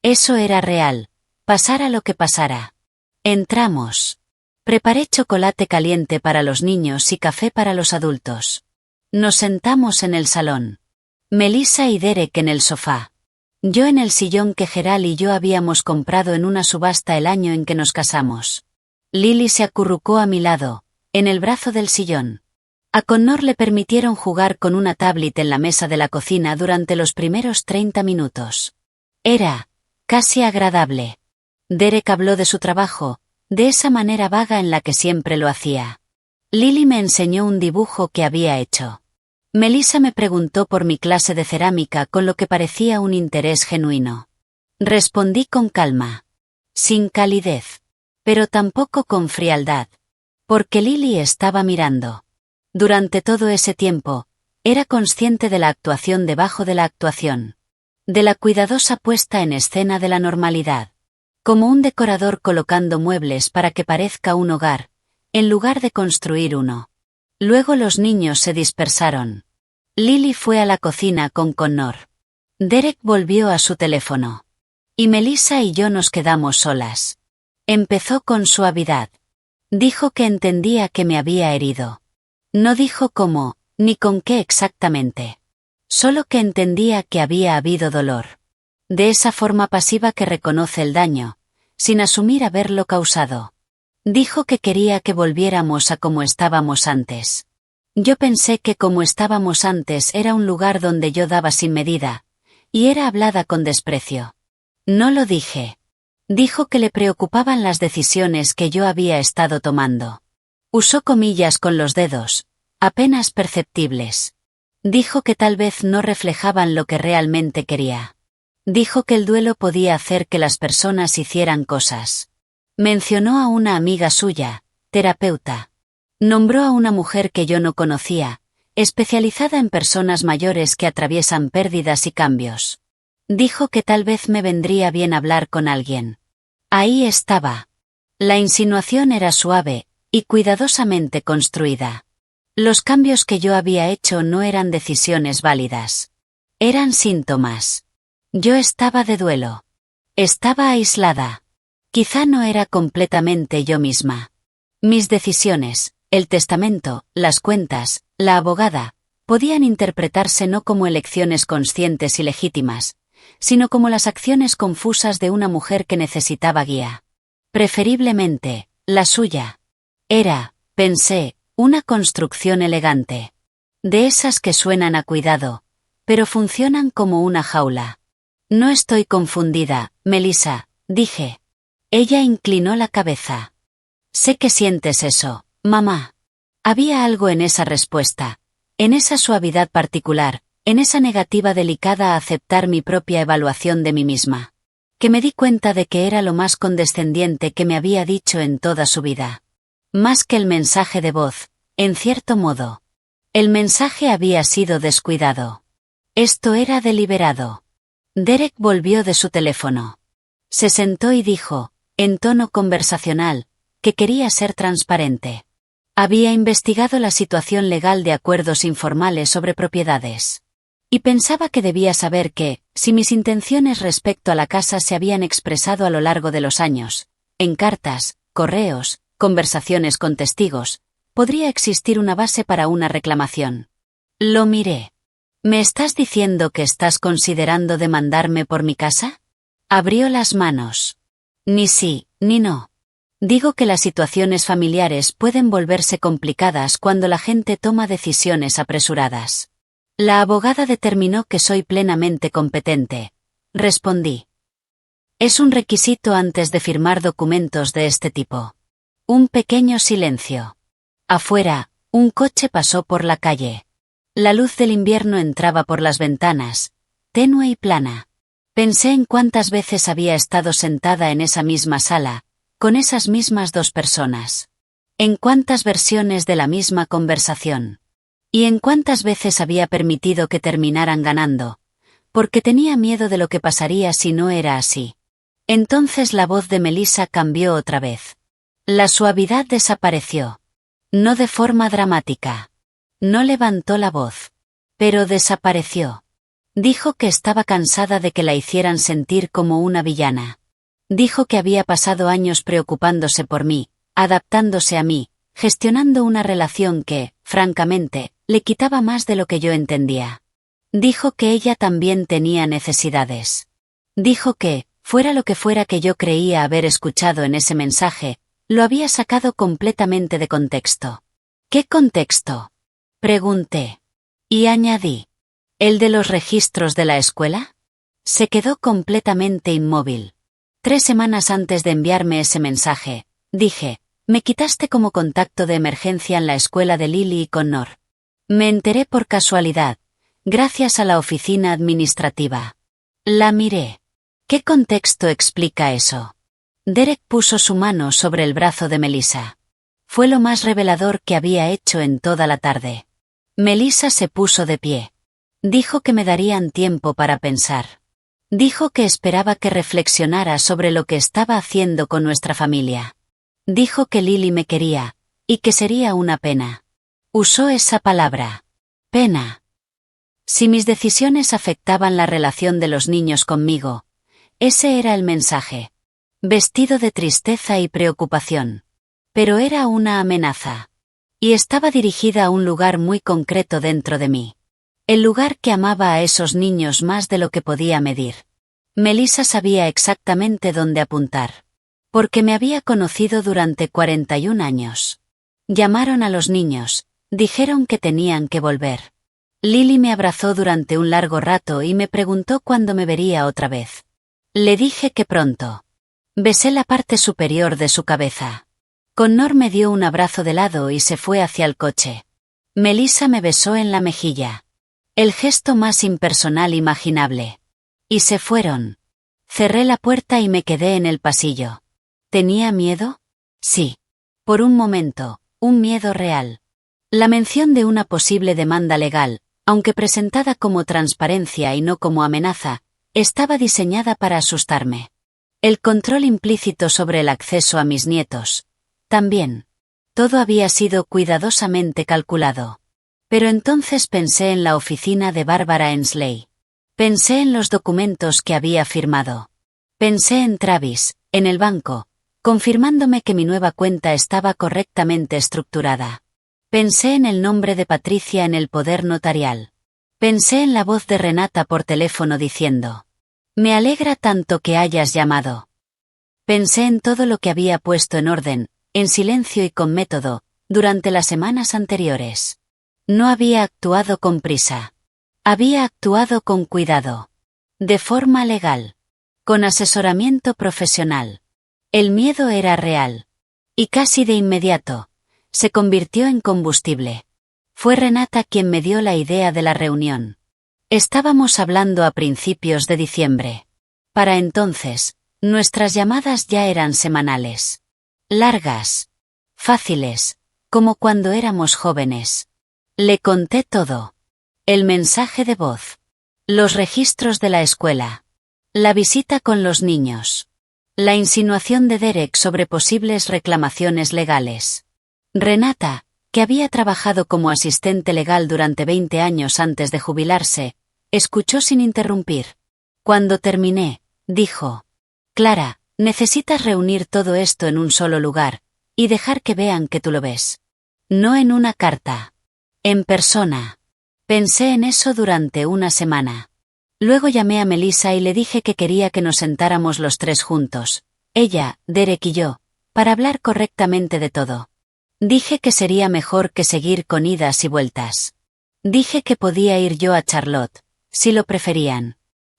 Eso era real, pasara lo que pasara. Entramos. Preparé chocolate caliente para los niños y café para los adultos. Nos sentamos en el salón. Melissa y Derek en el sofá. Yo en el sillón que Geral y yo habíamos comprado en una subasta el año en que nos casamos. Lily se acurrucó a mi lado, en el brazo del sillón. A Connor le permitieron jugar con una tablet en la mesa de la cocina durante los primeros 30 minutos. Era casi agradable. Derek habló de su trabajo, de esa manera vaga en la que siempre lo hacía. Lily me enseñó un dibujo que había hecho. Melissa me preguntó por mi clase de cerámica con lo que parecía un interés genuino. Respondí con calma. Sin calidez. Pero tampoco con frialdad. Porque Lily estaba mirando. Durante todo ese tiempo, era consciente de la actuación debajo de la actuación. De la cuidadosa puesta en escena de la normalidad. Como un decorador colocando muebles para que parezca un hogar, en lugar de construir uno. Luego los niños se dispersaron. Lily fue a la cocina con Connor. Derek volvió a su teléfono. Y Melissa y yo nos quedamos solas. Empezó con suavidad. Dijo que entendía que me había herido. No dijo cómo, ni con qué exactamente. Solo que entendía que había habido dolor. De esa forma pasiva que reconoce el daño, sin asumir haberlo causado. Dijo que quería que volviéramos a como estábamos antes. Yo pensé que como estábamos antes era un lugar donde yo daba sin medida, y era hablada con desprecio. No lo dije. Dijo que le preocupaban las decisiones que yo había estado tomando. Usó comillas con los dedos, apenas perceptibles. Dijo que tal vez no reflejaban lo que realmente quería. Dijo que el duelo podía hacer que las personas hicieran cosas. Mencionó a una amiga suya, terapeuta. Nombró a una mujer que yo no conocía, especializada en personas mayores que atraviesan pérdidas y cambios. Dijo que tal vez me vendría bien hablar con alguien. Ahí estaba. La insinuación era suave y cuidadosamente construida. Los cambios que yo había hecho no eran decisiones válidas. Eran síntomas. Yo estaba de duelo. Estaba aislada. Quizá no era completamente yo misma. Mis decisiones, el testamento, las cuentas, la abogada, podían interpretarse no como elecciones conscientes y legítimas, sino como las acciones confusas de una mujer que necesitaba guía. Preferiblemente, la suya. Era, pensé, una construcción elegante. De esas que suenan a cuidado, pero funcionan como una jaula. No estoy confundida, Melissa, dije. Ella inclinó la cabeza. Sé que sientes eso, mamá. Había algo en esa respuesta, en esa suavidad particular, en esa negativa delicada a aceptar mi propia evaluación de mí misma, que me di cuenta de que era lo más condescendiente que me había dicho en toda su vida. Más que el mensaje de voz, en cierto modo. El mensaje había sido descuidado. Esto era deliberado. Derek volvió de su teléfono. Se sentó y dijo, en tono conversacional, que quería ser transparente. Había investigado la situación legal de acuerdos informales sobre propiedades. Y pensaba que debía saber que, si mis intenciones respecto a la casa se habían expresado a lo largo de los años, en cartas, correos, conversaciones con testigos, podría existir una base para una reclamación. Lo miré. ¿Me estás diciendo que estás considerando demandarme por mi casa? Abrió las manos. Ni sí, ni no. Digo que las situaciones familiares pueden volverse complicadas cuando la gente toma decisiones apresuradas. La abogada determinó que soy plenamente competente. Respondí. Es un requisito antes de firmar documentos de este tipo. Un pequeño silencio. Afuera, un coche pasó por la calle. La luz del invierno entraba por las ventanas, tenue y plana. Pensé en cuántas veces había estado sentada en esa misma sala, con esas mismas dos personas. En cuántas versiones de la misma conversación. Y en cuántas veces había permitido que terminaran ganando, porque tenía miedo de lo que pasaría si no era así. Entonces la voz de Melissa cambió otra vez. La suavidad desapareció. No de forma dramática. No levantó la voz. Pero desapareció. Dijo que estaba cansada de que la hicieran sentir como una villana. Dijo que había pasado años preocupándose por mí, adaptándose a mí, gestionando una relación que, francamente, le quitaba más de lo que yo entendía. Dijo que ella también tenía necesidades. Dijo que, fuera lo que fuera que yo creía haber escuchado en ese mensaje, lo había sacado completamente de contexto. ¿Qué contexto? Pregunté. Y añadí. ¿El de los registros de la escuela? Se quedó completamente inmóvil. 3 semanas antes de enviarme ese mensaje, dije, me quitaste como contacto de emergencia en la escuela de Lily y Connor. Me enteré por casualidad, gracias a la oficina administrativa. La miré. ¿Qué contexto explica eso? Derek puso su mano sobre el brazo de Melissa. Fue lo más revelador que había hecho en toda la tarde. Melissa se puso de pie. Dijo que me darían tiempo para pensar. Dijo que esperaba que reflexionara sobre lo que estaba haciendo con nuestra familia. Dijo que Lily me quería, y que sería una pena. Usó esa palabra. Pena. Si mis decisiones afectaban la relación de los niños conmigo, ese era el mensaje. Vestido de tristeza y preocupación. Pero era una amenaza. Y estaba dirigida a un lugar muy concreto dentro de mí. El lugar que amaba a esos niños más de lo que podía medir. Melissa sabía exactamente dónde apuntar. Porque me había conocido durante 41 años. Llamaron a los niños, dijeron que tenían que volver. Lily me abrazó durante un largo rato y me preguntó cuándo me vería otra vez. Le dije que pronto. Besé la parte superior de su cabeza. Connor me dio un abrazo de lado y se fue hacia el coche. Melissa me besó en la mejilla. El gesto más impersonal imaginable. Y se fueron. Cerré la puerta y me quedé en el pasillo. ¿Tenía miedo? Sí. Por un momento, un miedo real. La mención de una posible demanda legal, aunque presentada como transparencia y no como amenaza, estaba diseñada para asustarme. El control implícito sobre el acceso a mis nietos. También. Todo había sido cuidadosamente calculado. Pero entonces pensé en la oficina de Barbara Ensley. Pensé en los documentos que había firmado. Pensé en Travis, en el banco, confirmándome que mi nueva cuenta estaba correctamente estructurada. Pensé en el nombre de Patricia en el poder notarial. Pensé en la voz de Renata por teléfono diciendo: «Me alegra tanto que hayas llamado». Pensé en todo lo que había puesto en orden, en silencio y con método, durante las semanas anteriores. No había actuado con prisa. Había actuado con cuidado. De forma legal. Con asesoramiento profesional. El miedo era real. Y casi de inmediato, se convirtió en combustible. Fue Renata quien me dio la idea de la reunión. Estábamos hablando a principios de diciembre. Para entonces, nuestras llamadas ya eran semanales. Largas. Fáciles, como cuando éramos jóvenes. Le conté todo. El mensaje de voz. Los registros de la escuela. La visita con los niños. La insinuación de Derek sobre posibles reclamaciones legales. Renata, que había trabajado como asistente legal durante 20 años antes de jubilarse, escuchó sin interrumpir. Cuando terminé, dijo: «Clara, necesitas reunir todo esto en un solo lugar, y dejar que vean que tú lo ves. No en una carta. En persona». Pensé en eso durante una semana. Luego llamé a Melissa y le dije que quería que nos sentáramos los tres juntos, ella, Derek y yo, para hablar correctamente de todo. Dije que sería mejor que seguir con idas y vueltas. Dije que podía ir yo a Charlotte, si lo preferían.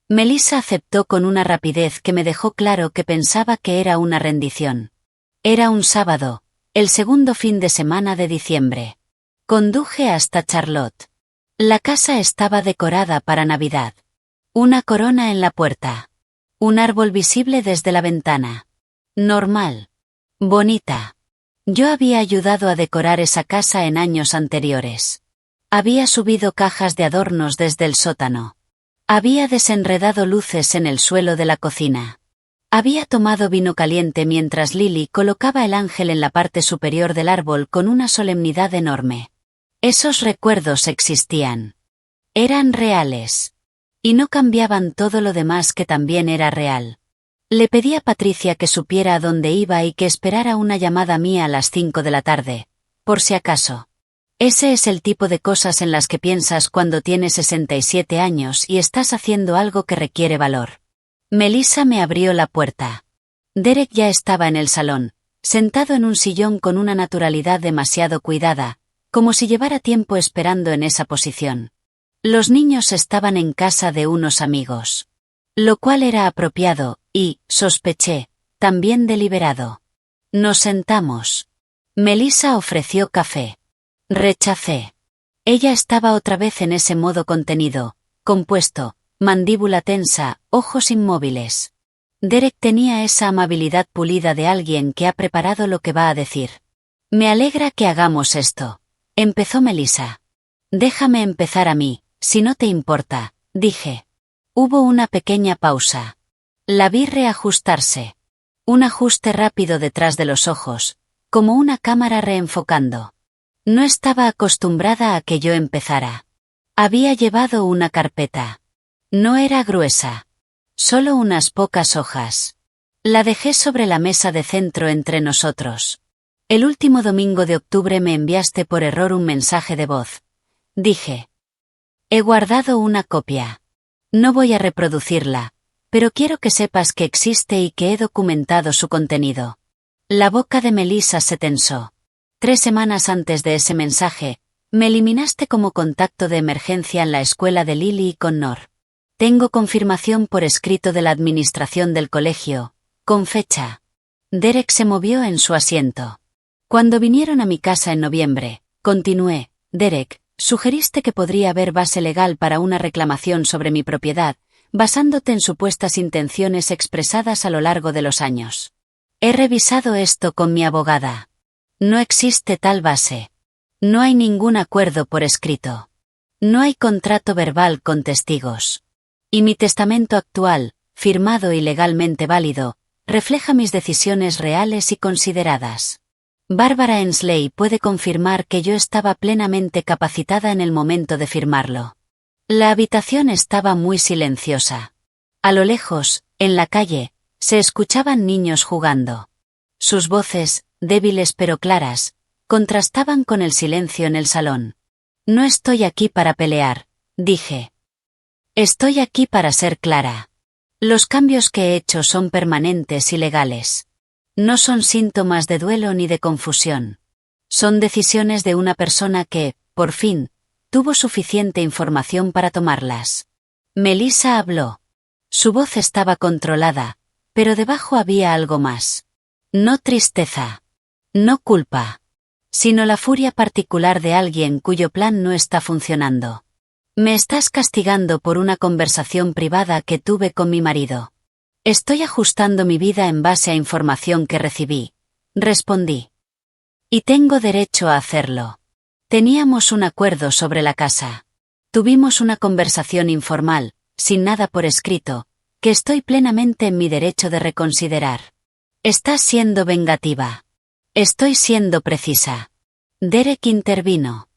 Melissa aceptó con una rapidez que me dejó claro que pensaba que era una rendición. Era un sábado, el segundo fin de semana de diciembre. Conduje hasta Charlotte. La casa estaba decorada para Navidad. Una corona en la puerta. Un árbol visible desde la ventana. Normal. Bonita. Yo había ayudado a decorar esa casa en años anteriores. Había subido cajas de adornos desde el sótano. Había desenredado luces en el suelo de la cocina. Había tomado vino caliente mientras Lily colocaba el ángel en la parte superior del árbol con una solemnidad enorme. Esos recuerdos existían. Eran reales. Y no cambiaban todo lo demás que también era real. Le pedí a Patricia que supiera a dónde iba y que esperara una llamada mía a las 5 de la tarde, por si acaso. Ese es el tipo de cosas en las que piensas cuando tienes 67 años y estás haciendo algo que requiere valor. Melissa me abrió la puerta. Derek ya estaba en el salón, sentado en un sillón con una naturalidad demasiado cuidada, como si llevara tiempo esperando en esa posición. Los niños estaban en casa de unos amigos. Lo cual era apropiado, y, sospeché, también deliberado. Nos sentamos. Melissa ofreció café. Rechacé. Ella estaba otra vez en ese modo contenido, compuesto, mandíbula tensa, ojos inmóviles. Derek tenía esa amabilidad pulida de alguien que ha preparado lo que va a decir. «Me alegra que hagamos esto», empezó Melissa. «Déjame empezar a mí, si no te importa», dije. Hubo una pequeña pausa. La vi reajustarse. Un ajuste rápido detrás de los ojos, como una cámara reenfocando. No estaba acostumbrada a que yo empezara. Había llevado una carpeta. No era gruesa. Solo unas pocas hojas. La dejé sobre la mesa de centro entre nosotros. «El último domingo de octubre me enviaste por error un mensaje de voz», dije. «He guardado una copia. No voy a reproducirla, pero quiero que sepas que existe y que he documentado su contenido». La boca de Melissa se tensó. 3 semanas antes de ese mensaje, me eliminaste como contacto de emergencia en la escuela de Lily y Connor. Tengo confirmación por escrito de la administración del colegio, con fecha. Derek se movió en su asiento. Cuando vinieron a mi casa en noviembre, continué, Derek, Sugeriste que podría haber base legal para una reclamación sobre mi propiedad, basándote en supuestas intenciones expresadas a lo largo de los años. He revisado esto con mi abogada. No existe tal base. No hay ningún acuerdo por escrito. No hay contrato verbal con testigos. Y mi testamento actual, firmado y legalmente válido, refleja mis decisiones reales y consideradas. Bárbara Ensley puede confirmar que yo estaba plenamente capacitada en el momento de firmarlo. La habitación estaba muy silenciosa. A lo lejos, en la calle, se escuchaban niños jugando. Sus voces, débiles pero claras, contrastaban con el silencio en el salón. No estoy aquí para pelear, dije. Estoy aquí para ser clara. Los cambios que he hecho son permanentes y legales. No son síntomas de duelo ni de confusión. Son decisiones de una persona que, por fin, tuvo suficiente información para tomarlas. Melissa habló. Su voz estaba controlada, pero debajo había algo más. No tristeza. No culpa. Sino la furia particular de alguien cuyo plan no está funcionando. Me estás castigando por una conversación privada que tuve con mi marido. Estoy ajustando mi vida en base a información que recibí, respondí. Y tengo derecho a hacerlo. Teníamos un acuerdo sobre la casa. Tuvimos una conversación informal, sin nada por escrito, que estoy plenamente en mi derecho de reconsiderar. Estás siendo vengativa. Estoy siendo precisa. Derek intervino.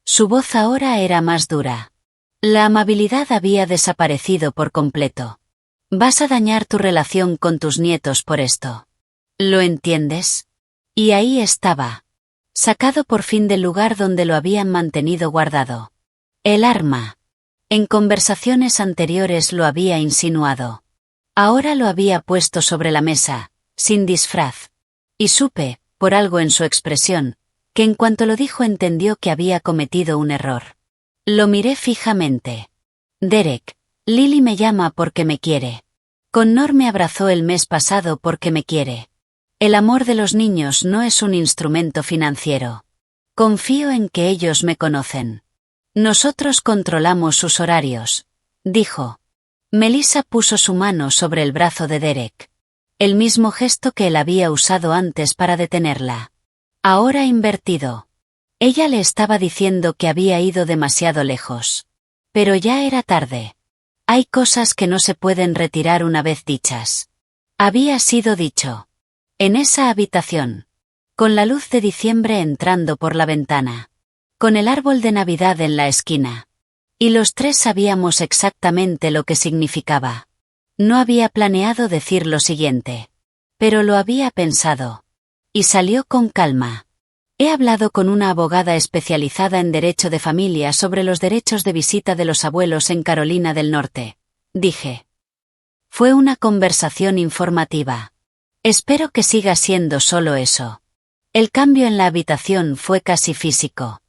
Su voz ahora era más dura. La amabilidad había desaparecido por completo. Vas a dañar tu relación con tus nietos por esto. ¿Lo entiendes? Y ahí estaba. Sacado por fin del lugar donde lo habían mantenido guardado. El arma. En conversaciones anteriores lo había insinuado. Ahora lo había puesto sobre la mesa, sin disfraz. Y supe, por algo en su expresión, que en cuanto lo dijo entendió que había cometido un error. Lo miré fijamente. Derek, Lily me llama porque me quiere. Connor me abrazó el mes pasado porque me quiere. El amor de los niños no es un instrumento financiero. Confío en que ellos me conocen. Nosotros controlamos sus horarios, dijo. Melissa puso su mano sobre el brazo de Derek. El mismo gesto que él había usado antes para detenerla. Ahora invertido. Ella le estaba diciendo que había ido demasiado lejos. Pero ya era tarde. Hay cosas que no se pueden retirar una vez dichas. Había sido dicho. En esa habitación. Con la luz de diciembre entrando por la ventana. Con el árbol de Navidad en la esquina. Y los tres sabíamos exactamente lo que significaba. No había planeado decir lo siguiente. Pero lo había pensado. Y salió con calma. He hablado con una abogada especializada en derecho de familia sobre los derechos de visita de los abuelos en Carolina del Norte, dije. Fue una conversación informativa. Espero que siga siendo solo eso. El cambio en la habitación fue casi físico.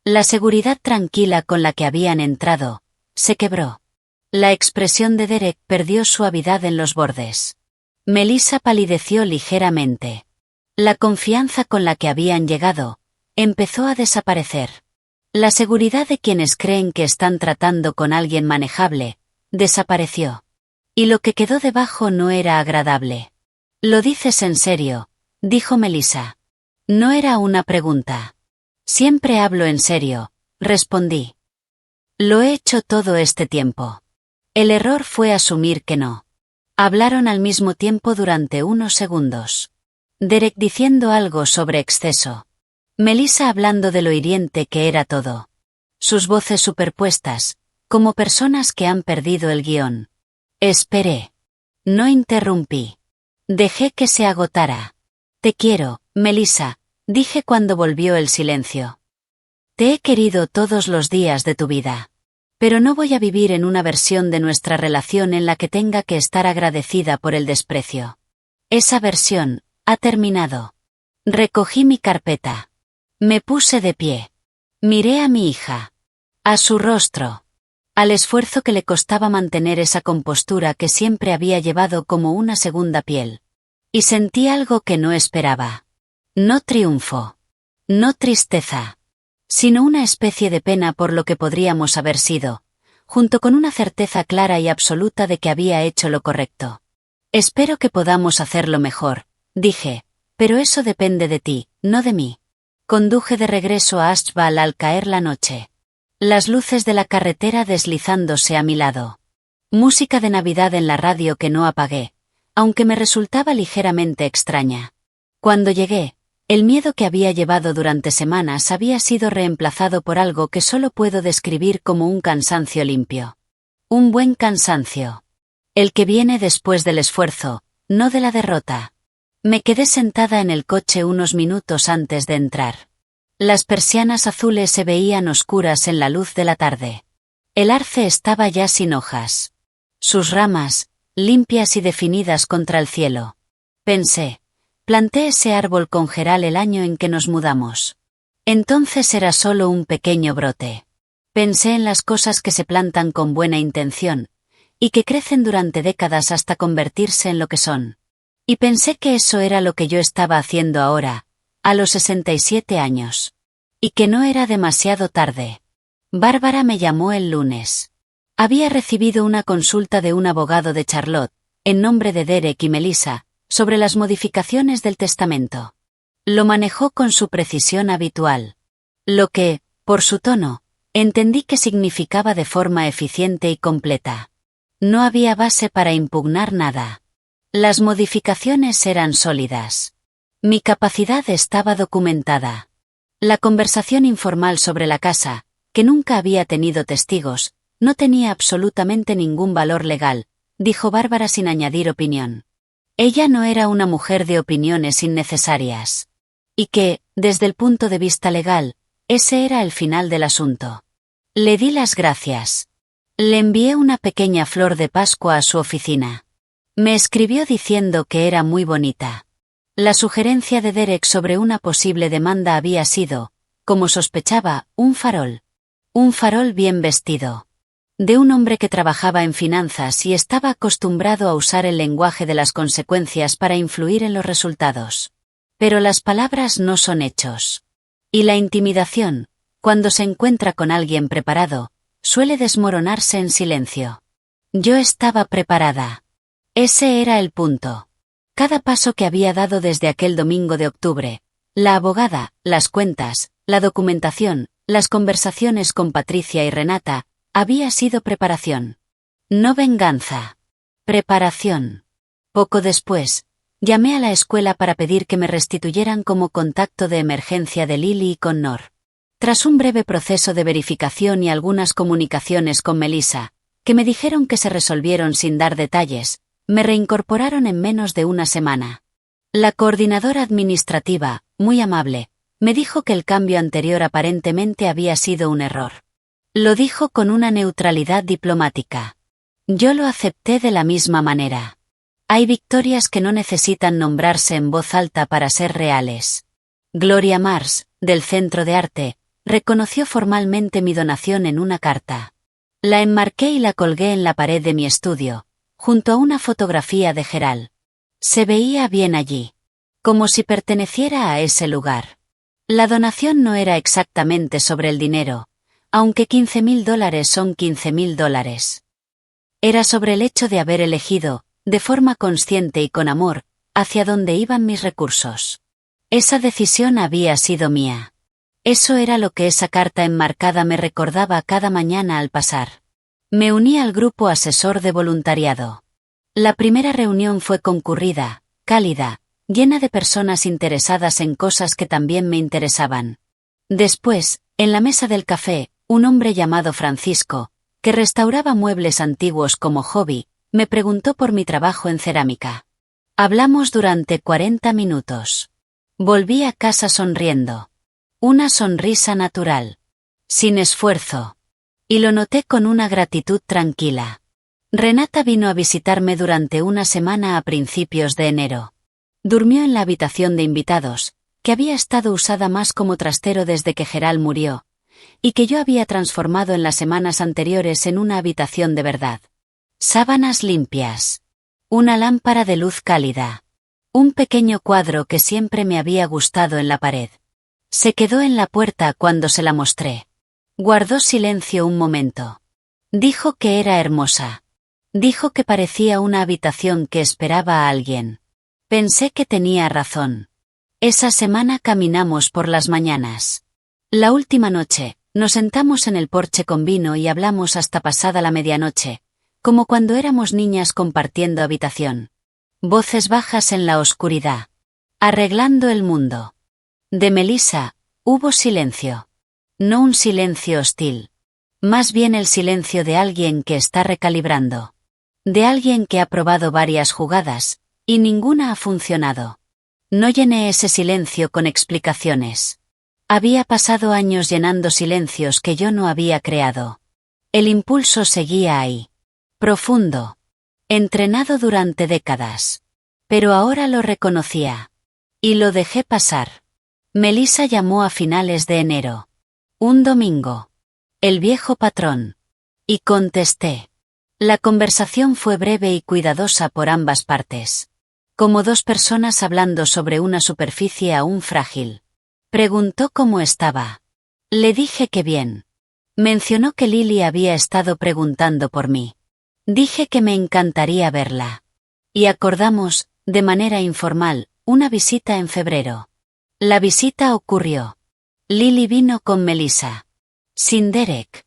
La seguridad tranquila con la que habían entrado, se quebró. La expresión de Derek perdió suavidad en los bordes. Melissa palideció ligeramente. La confianza con la que habían llegado, empezó a desaparecer. La seguridad de quienes creen que están tratando con alguien manejable, desapareció. Y lo que quedó debajo no era agradable. ¿Lo dices en serio?, dijo Melissa. No era una pregunta. Siempre hablo en serio, respondí. Lo he hecho todo este tiempo. El error fue asumir que no. Hablaron al mismo tiempo durante unos segundos. Derek diciendo algo sobre exceso. Melissa hablando de lo hiriente que era todo. Sus voces superpuestas, como personas que han perdido el guión. Esperé. No interrumpí. Dejé que se agotara. Te quiero, Melissa, dije cuando volvió el silencio. Te he querido todos los días de tu vida. Pero no voy a vivir en una versión de nuestra relación en la que tenga que estar agradecida por el desprecio. Esa versión ha terminado. Recogí mi carpeta. Me puse de pie. Miré a mi hija. A su rostro. Al esfuerzo que le costaba mantener esa compostura que siempre había llevado como una segunda piel. Y sentí algo que no esperaba. No triunfo. No tristeza. sino una especie de pena por lo que podríamos haber sido, junto con una certeza clara y absoluta de que había hecho lo correcto. Espero que podamos hacerlo mejor, dije, pero eso depende de ti, no de mí. Conduje de regreso a Asheville al caer la noche. Las luces de la carretera deslizándose a mi lado. Música de Navidad en la radio que no apagué, aunque me resultaba ligeramente extraña. Cuando llegué, el miedo que había llevado durante semanas había sido reemplazado por algo que solo puedo describir como un cansancio limpio. Un buen cansancio. El que viene después del esfuerzo, no de la derrota. Me quedé sentada en el coche unos minutos antes de entrar. Las persianas azules se veían oscuras en la luz de la tarde. El arce estaba ya sin hojas. Sus ramas, limpias y definidas contra el cielo. Pensé, planté ese árbol con Geral el año en que nos mudamos. Entonces era solo un pequeño brote. Pensé en las cosas que se plantan con buena intención, y que crecen durante décadas hasta convertirse en lo que son. Y pensé que eso era lo que yo estaba haciendo ahora, a los 67 años. Y que no era demasiado tarde. Bárbara me llamó el lunes. Había recibido una consulta de un abogado de Charlotte, en nombre de Derek y Melissa, sobre las modificaciones del testamento. Lo manejó con su precisión habitual. Lo que, por su tono, entendí que significaba de forma eficiente y completa. No había base para impugnar nada. Las modificaciones eran sólidas. Mi capacidad estaba documentada. La conversación informal sobre la casa, que nunca había tenido testigos, no tenía absolutamente ningún valor legal, dijo Bárbara sin añadir opinión. Ella no era una mujer de opiniones innecesarias. Y que, desde el punto de vista legal, ese era el final del asunto. Le di las gracias. Le envié una pequeña flor de Pascua a su oficina. Me escribió diciendo que era muy bonita. La sugerencia de Derek sobre una posible demanda había sido, como sospechaba, un farol. Un farol bien vestido. De un hombre que trabajaba en finanzas y estaba acostumbrado a usar el lenguaje de las consecuencias para influir en los resultados. Pero las palabras no son hechos. Y la intimidación, cuando se encuentra con alguien preparado, suele desmoronarse en silencio. Yo estaba preparada. Ese era el punto. Cada paso que había dado desde aquel domingo de octubre, la abogada, las cuentas, la documentación, las conversaciones con Patricia y Renata, había sido preparación. No venganza. Preparación. Poco después, llamé a la escuela para pedir que me restituyeran como contacto de emergencia de Lily y Connor. Tras un breve proceso de verificación y algunas comunicaciones con Melissa, que me dijeron que se resolvieron sin dar detalles, me reincorporaron en menos de una semana. La coordinadora administrativa, muy amable, me dijo que el cambio anterior aparentemente había sido un error. Lo dijo con una neutralidad diplomática. Yo lo acepté de la misma manera. Hay victorias que no necesitan nombrarse en voz alta para ser reales. Gloria Mars, del Centro de Arte, reconoció formalmente mi donación en una carta. La enmarqué y la colgué en la pared de mi estudio, junto a una fotografía de Geral. Se veía bien allí. Como si perteneciera a ese lugar. La donación no era exactamente sobre el dinero, aunque $15.000 son $15.000. Era sobre el hecho de haber elegido, de forma consciente y con amor, hacia dónde iban mis recursos. Esa decisión había sido mía. Eso era lo que esa carta enmarcada me recordaba cada mañana al pasar. Me uní al grupo asesor de voluntariado. La primera reunión fue concurrida, cálida, llena de personas interesadas en cosas que también me interesaban. Después, en la mesa del café, un hombre llamado Francisco, que restauraba muebles antiguos como hobby, me preguntó por mi trabajo en cerámica. Hablamos durante 40 minutos. Volví a casa sonriendo. Una sonrisa natural. Sin esfuerzo. Y lo noté con una gratitud tranquila. Renata vino a visitarme durante una semana a principios de enero. Durmió en la habitación de invitados, que había estado usada más como trastero desde que Geral murió, y que yo había transformado en las semanas anteriores en una habitación de verdad. Sábanas limpias. Una lámpara de luz cálida. Un pequeño cuadro que siempre me había gustado en la pared. Se quedó en la puerta cuando se la mostré. Guardó silencio un momento. Dijo que era hermosa. Dijo que parecía una habitación que esperaba a alguien. Pensé que tenía razón. Esa semana caminamos por las mañanas. La última noche, nos sentamos en el porche con vino y hablamos hasta pasada la medianoche, como cuando éramos niñas compartiendo habitación. Voces bajas en la oscuridad. Arreglando el mundo. De Melissa, hubo silencio. No un silencio hostil. Más bien el silencio de alguien que está recalibrando. De alguien que ha probado varias jugadas, y ninguna ha funcionado. No llené ese silencio con explicaciones. Había pasado años llenando silencios que yo no había creado. El impulso seguía ahí. Profundo. Entrenado durante décadas. Pero ahora lo reconocía. Y lo dejé pasar. Melissa llamó a finales de enero. Un domingo. El viejo patrón. Y contesté. La conversación fue breve y cuidadosa por ambas partes. Como dos personas hablando sobre una superficie aún frágil. Preguntó cómo estaba. Le dije que bien. Mencionó que Lily había estado preguntando por mí. Dije que me encantaría verla. Y acordamos, de manera informal, una visita en febrero. La visita ocurrió. Lily vino con Melissa. Sin Derek.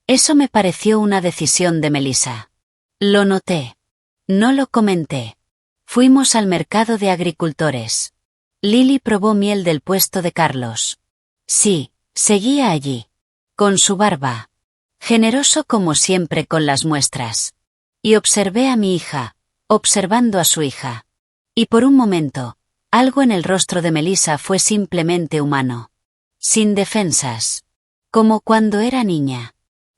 Eso me pareció una decisión de Melissa. Lo noté. No lo comenté. Fuimos al mercado de agricultores. Lily probó miel del puesto de Carlos. Sí, seguía allí. Con su barba. Generoso como siempre con las muestras. Y observé a mi hija, observando a su hija. Y por un momento, algo en el rostro de Melissa fue simplemente humano. Sin defensas. Como cuando era niña.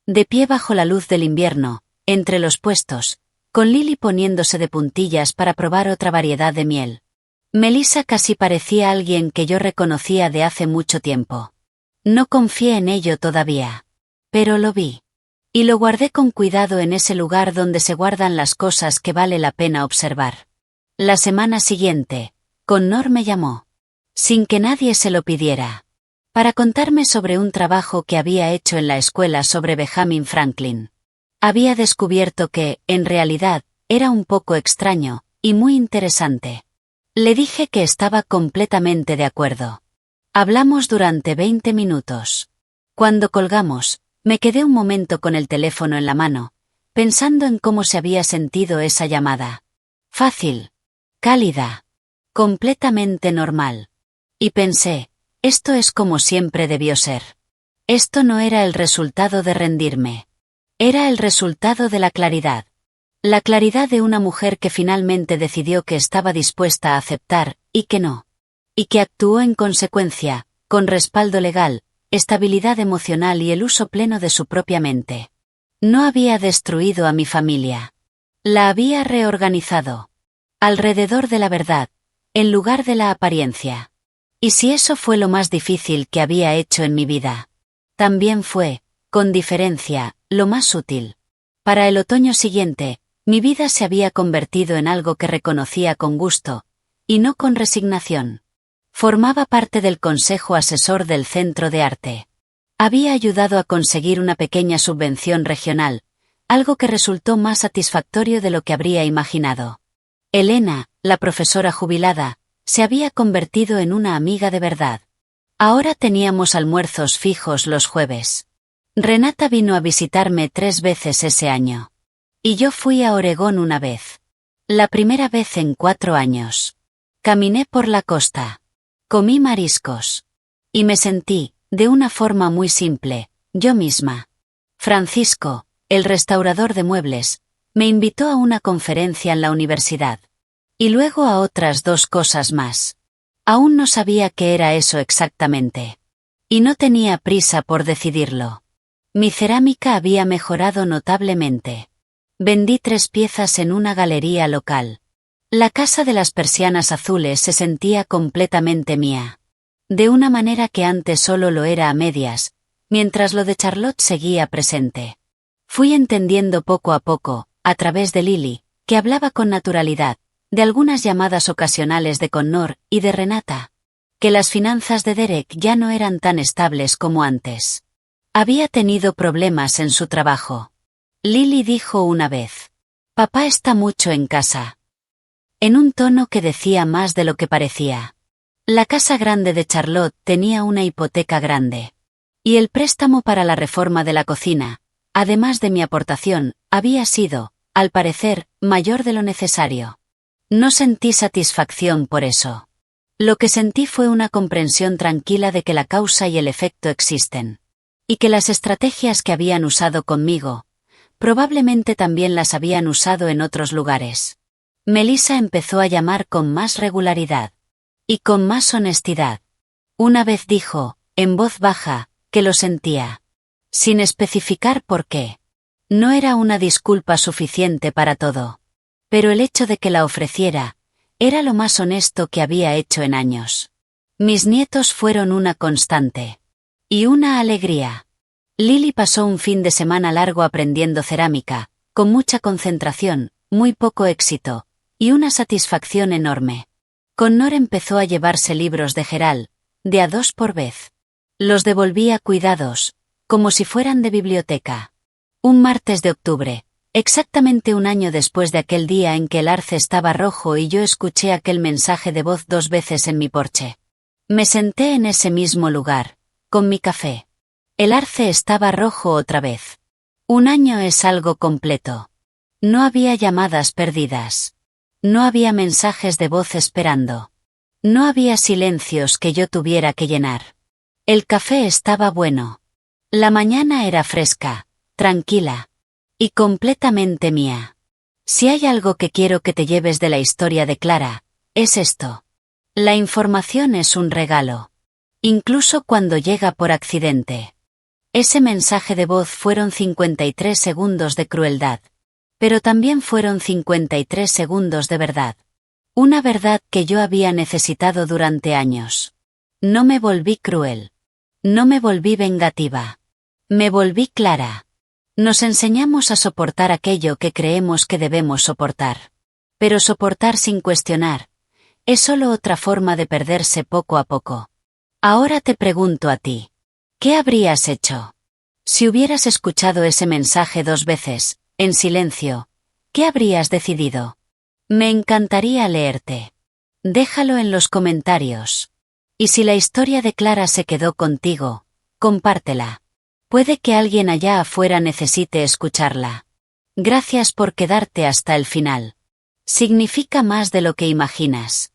De pie bajo la luz del invierno, entre los puestos, con Lily poniéndose de puntillas para probar otra variedad de miel. Melissa casi parecía alguien que yo reconocía de hace mucho tiempo. No confié en ello todavía. Pero lo vi. Y lo guardé con cuidado en ese lugar donde se guardan las cosas que vale la pena observar. La semana siguiente, Connor me llamó. Sin que nadie se lo pidiera. Para contarme sobre un trabajo que había hecho en la escuela sobre Benjamin Franklin. Había descubierto que, en realidad, era un poco extraño, y muy interesante. Le dije que estaba completamente de acuerdo. Hablamos durante 20 minutos. Cuando colgamos, me quedé un momento con el teléfono en la mano, pensando en cómo se había sentido esa llamada. Fácil. Cálida. Completamente normal. Y pensé, esto es como siempre debió ser. Esto no era el resultado de rendirme. Era el resultado de la claridad. La claridad de una mujer que finalmente decidió que estaba dispuesta a aceptar, y que no. Y que actuó en consecuencia, con respaldo legal, estabilidad emocional y el uso pleno de su propia mente. No había destruido a mi familia. La había reorganizado. Alrededor de la verdad, en lugar de la apariencia. Y si eso fue lo más difícil que había hecho en mi vida, también fue, con diferencia, lo más útil. Para el otoño siguiente, mi vida se había convertido en algo que reconocía con gusto, y no con resignación. Formaba parte del consejo asesor del Centro de Arte. Había ayudado a conseguir una pequeña subvención regional, algo que resultó más satisfactorio de lo que habría imaginado. Elena, la profesora jubilada, se había convertido en una amiga de verdad. Ahora teníamos almuerzos fijos los jueves. Renata vino a visitarme 3 veces ese año. Y yo fui a Oregón una vez. La primera vez en 4 años. Caminé por la costa. Comí mariscos. Y me sentí, de una forma muy simple, yo misma. Francisco, el restaurador de muebles, me invitó a una conferencia en la universidad. Y luego a otras 2 cosas más. Aún no sabía qué era eso exactamente. Y no tenía prisa por decidirlo. Mi cerámica había mejorado notablemente. Vendí 3 piezas en una galería local. La casa de las persianas azules se sentía completamente mía. De una manera que antes solo lo era a medias, mientras lo de Charlotte seguía presente. Fui entendiendo poco a poco, a través de Lily, que hablaba con naturalidad, de algunas llamadas ocasionales de Connor y de Renata. que las finanzas de Derek ya no eran tan estables como antes. Había tenido problemas en su trabajo. Lily dijo una vez: «Papá está mucho en casa», en un tono que decía más de lo que parecía. La casa grande de Charlotte tenía una hipoteca grande. Y el préstamo para la reforma de la cocina, además de mi aportación, había sido, al parecer, mayor de lo necesario. No sentí satisfacción por eso. Lo que sentí fue una comprensión tranquila de que la causa y el efecto existen. Y que las estrategias que habían usado conmigo, probablemente también las habían usado en otros lugares. Melissa empezó a llamar con más regularidad. Y con más honestidad. Una vez dijo, en voz baja, que lo sentía. Sin especificar por qué. No era una disculpa suficiente para todo. Pero el hecho de que la ofreciera, era lo más honesto que había hecho en años. Mis nietos fueron una constante. Y una alegría. Lily pasó un fin de semana largo aprendiendo cerámica, con mucha concentración, muy poco éxito, y una satisfacción enorme. Connor empezó a llevarse libros de Gerald, de a 2 por vez. Los devolvía cuidados, como si fueran de biblioteca. Un martes de octubre, exactamente un año después de aquel día en que el arce estaba rojo y yo escuché aquel mensaje de voz 2 veces en mi porche. Me senté en ese mismo lugar, con mi café. El arce estaba rojo otra vez. Un año es algo completo. No había llamadas perdidas. No había mensajes de voz esperando. No había silencios que yo tuviera que llenar. El café estaba bueno. La mañana era fresca, tranquila. Y completamente mía. Si hay algo que quiero que te lleves de la historia de Clara, es esto. La información es un regalo. Incluso cuando llega por accidente. Ese mensaje de voz fueron 53 segundos de crueldad. Pero también fueron 53 segundos de verdad. Una verdad que yo había necesitado durante años. No me volví cruel. No me volví vengativa. Me volví clara. Nos enseñamos a soportar aquello que creemos que debemos soportar. Pero soportar sin cuestionar, es solo otra forma de perderse poco a poco. Ahora te pregunto a ti. ¿Qué habrías hecho? Si hubieras escuchado ese mensaje 2 veces, en silencio, ¿qué habrías decidido? Me encantaría leerte. Déjalo en los comentarios. Y si la historia de Clara se quedó contigo, compártela. Puede que alguien allá afuera necesite escucharla. Gracias por quedarte hasta el final. Significa más de lo que imaginas.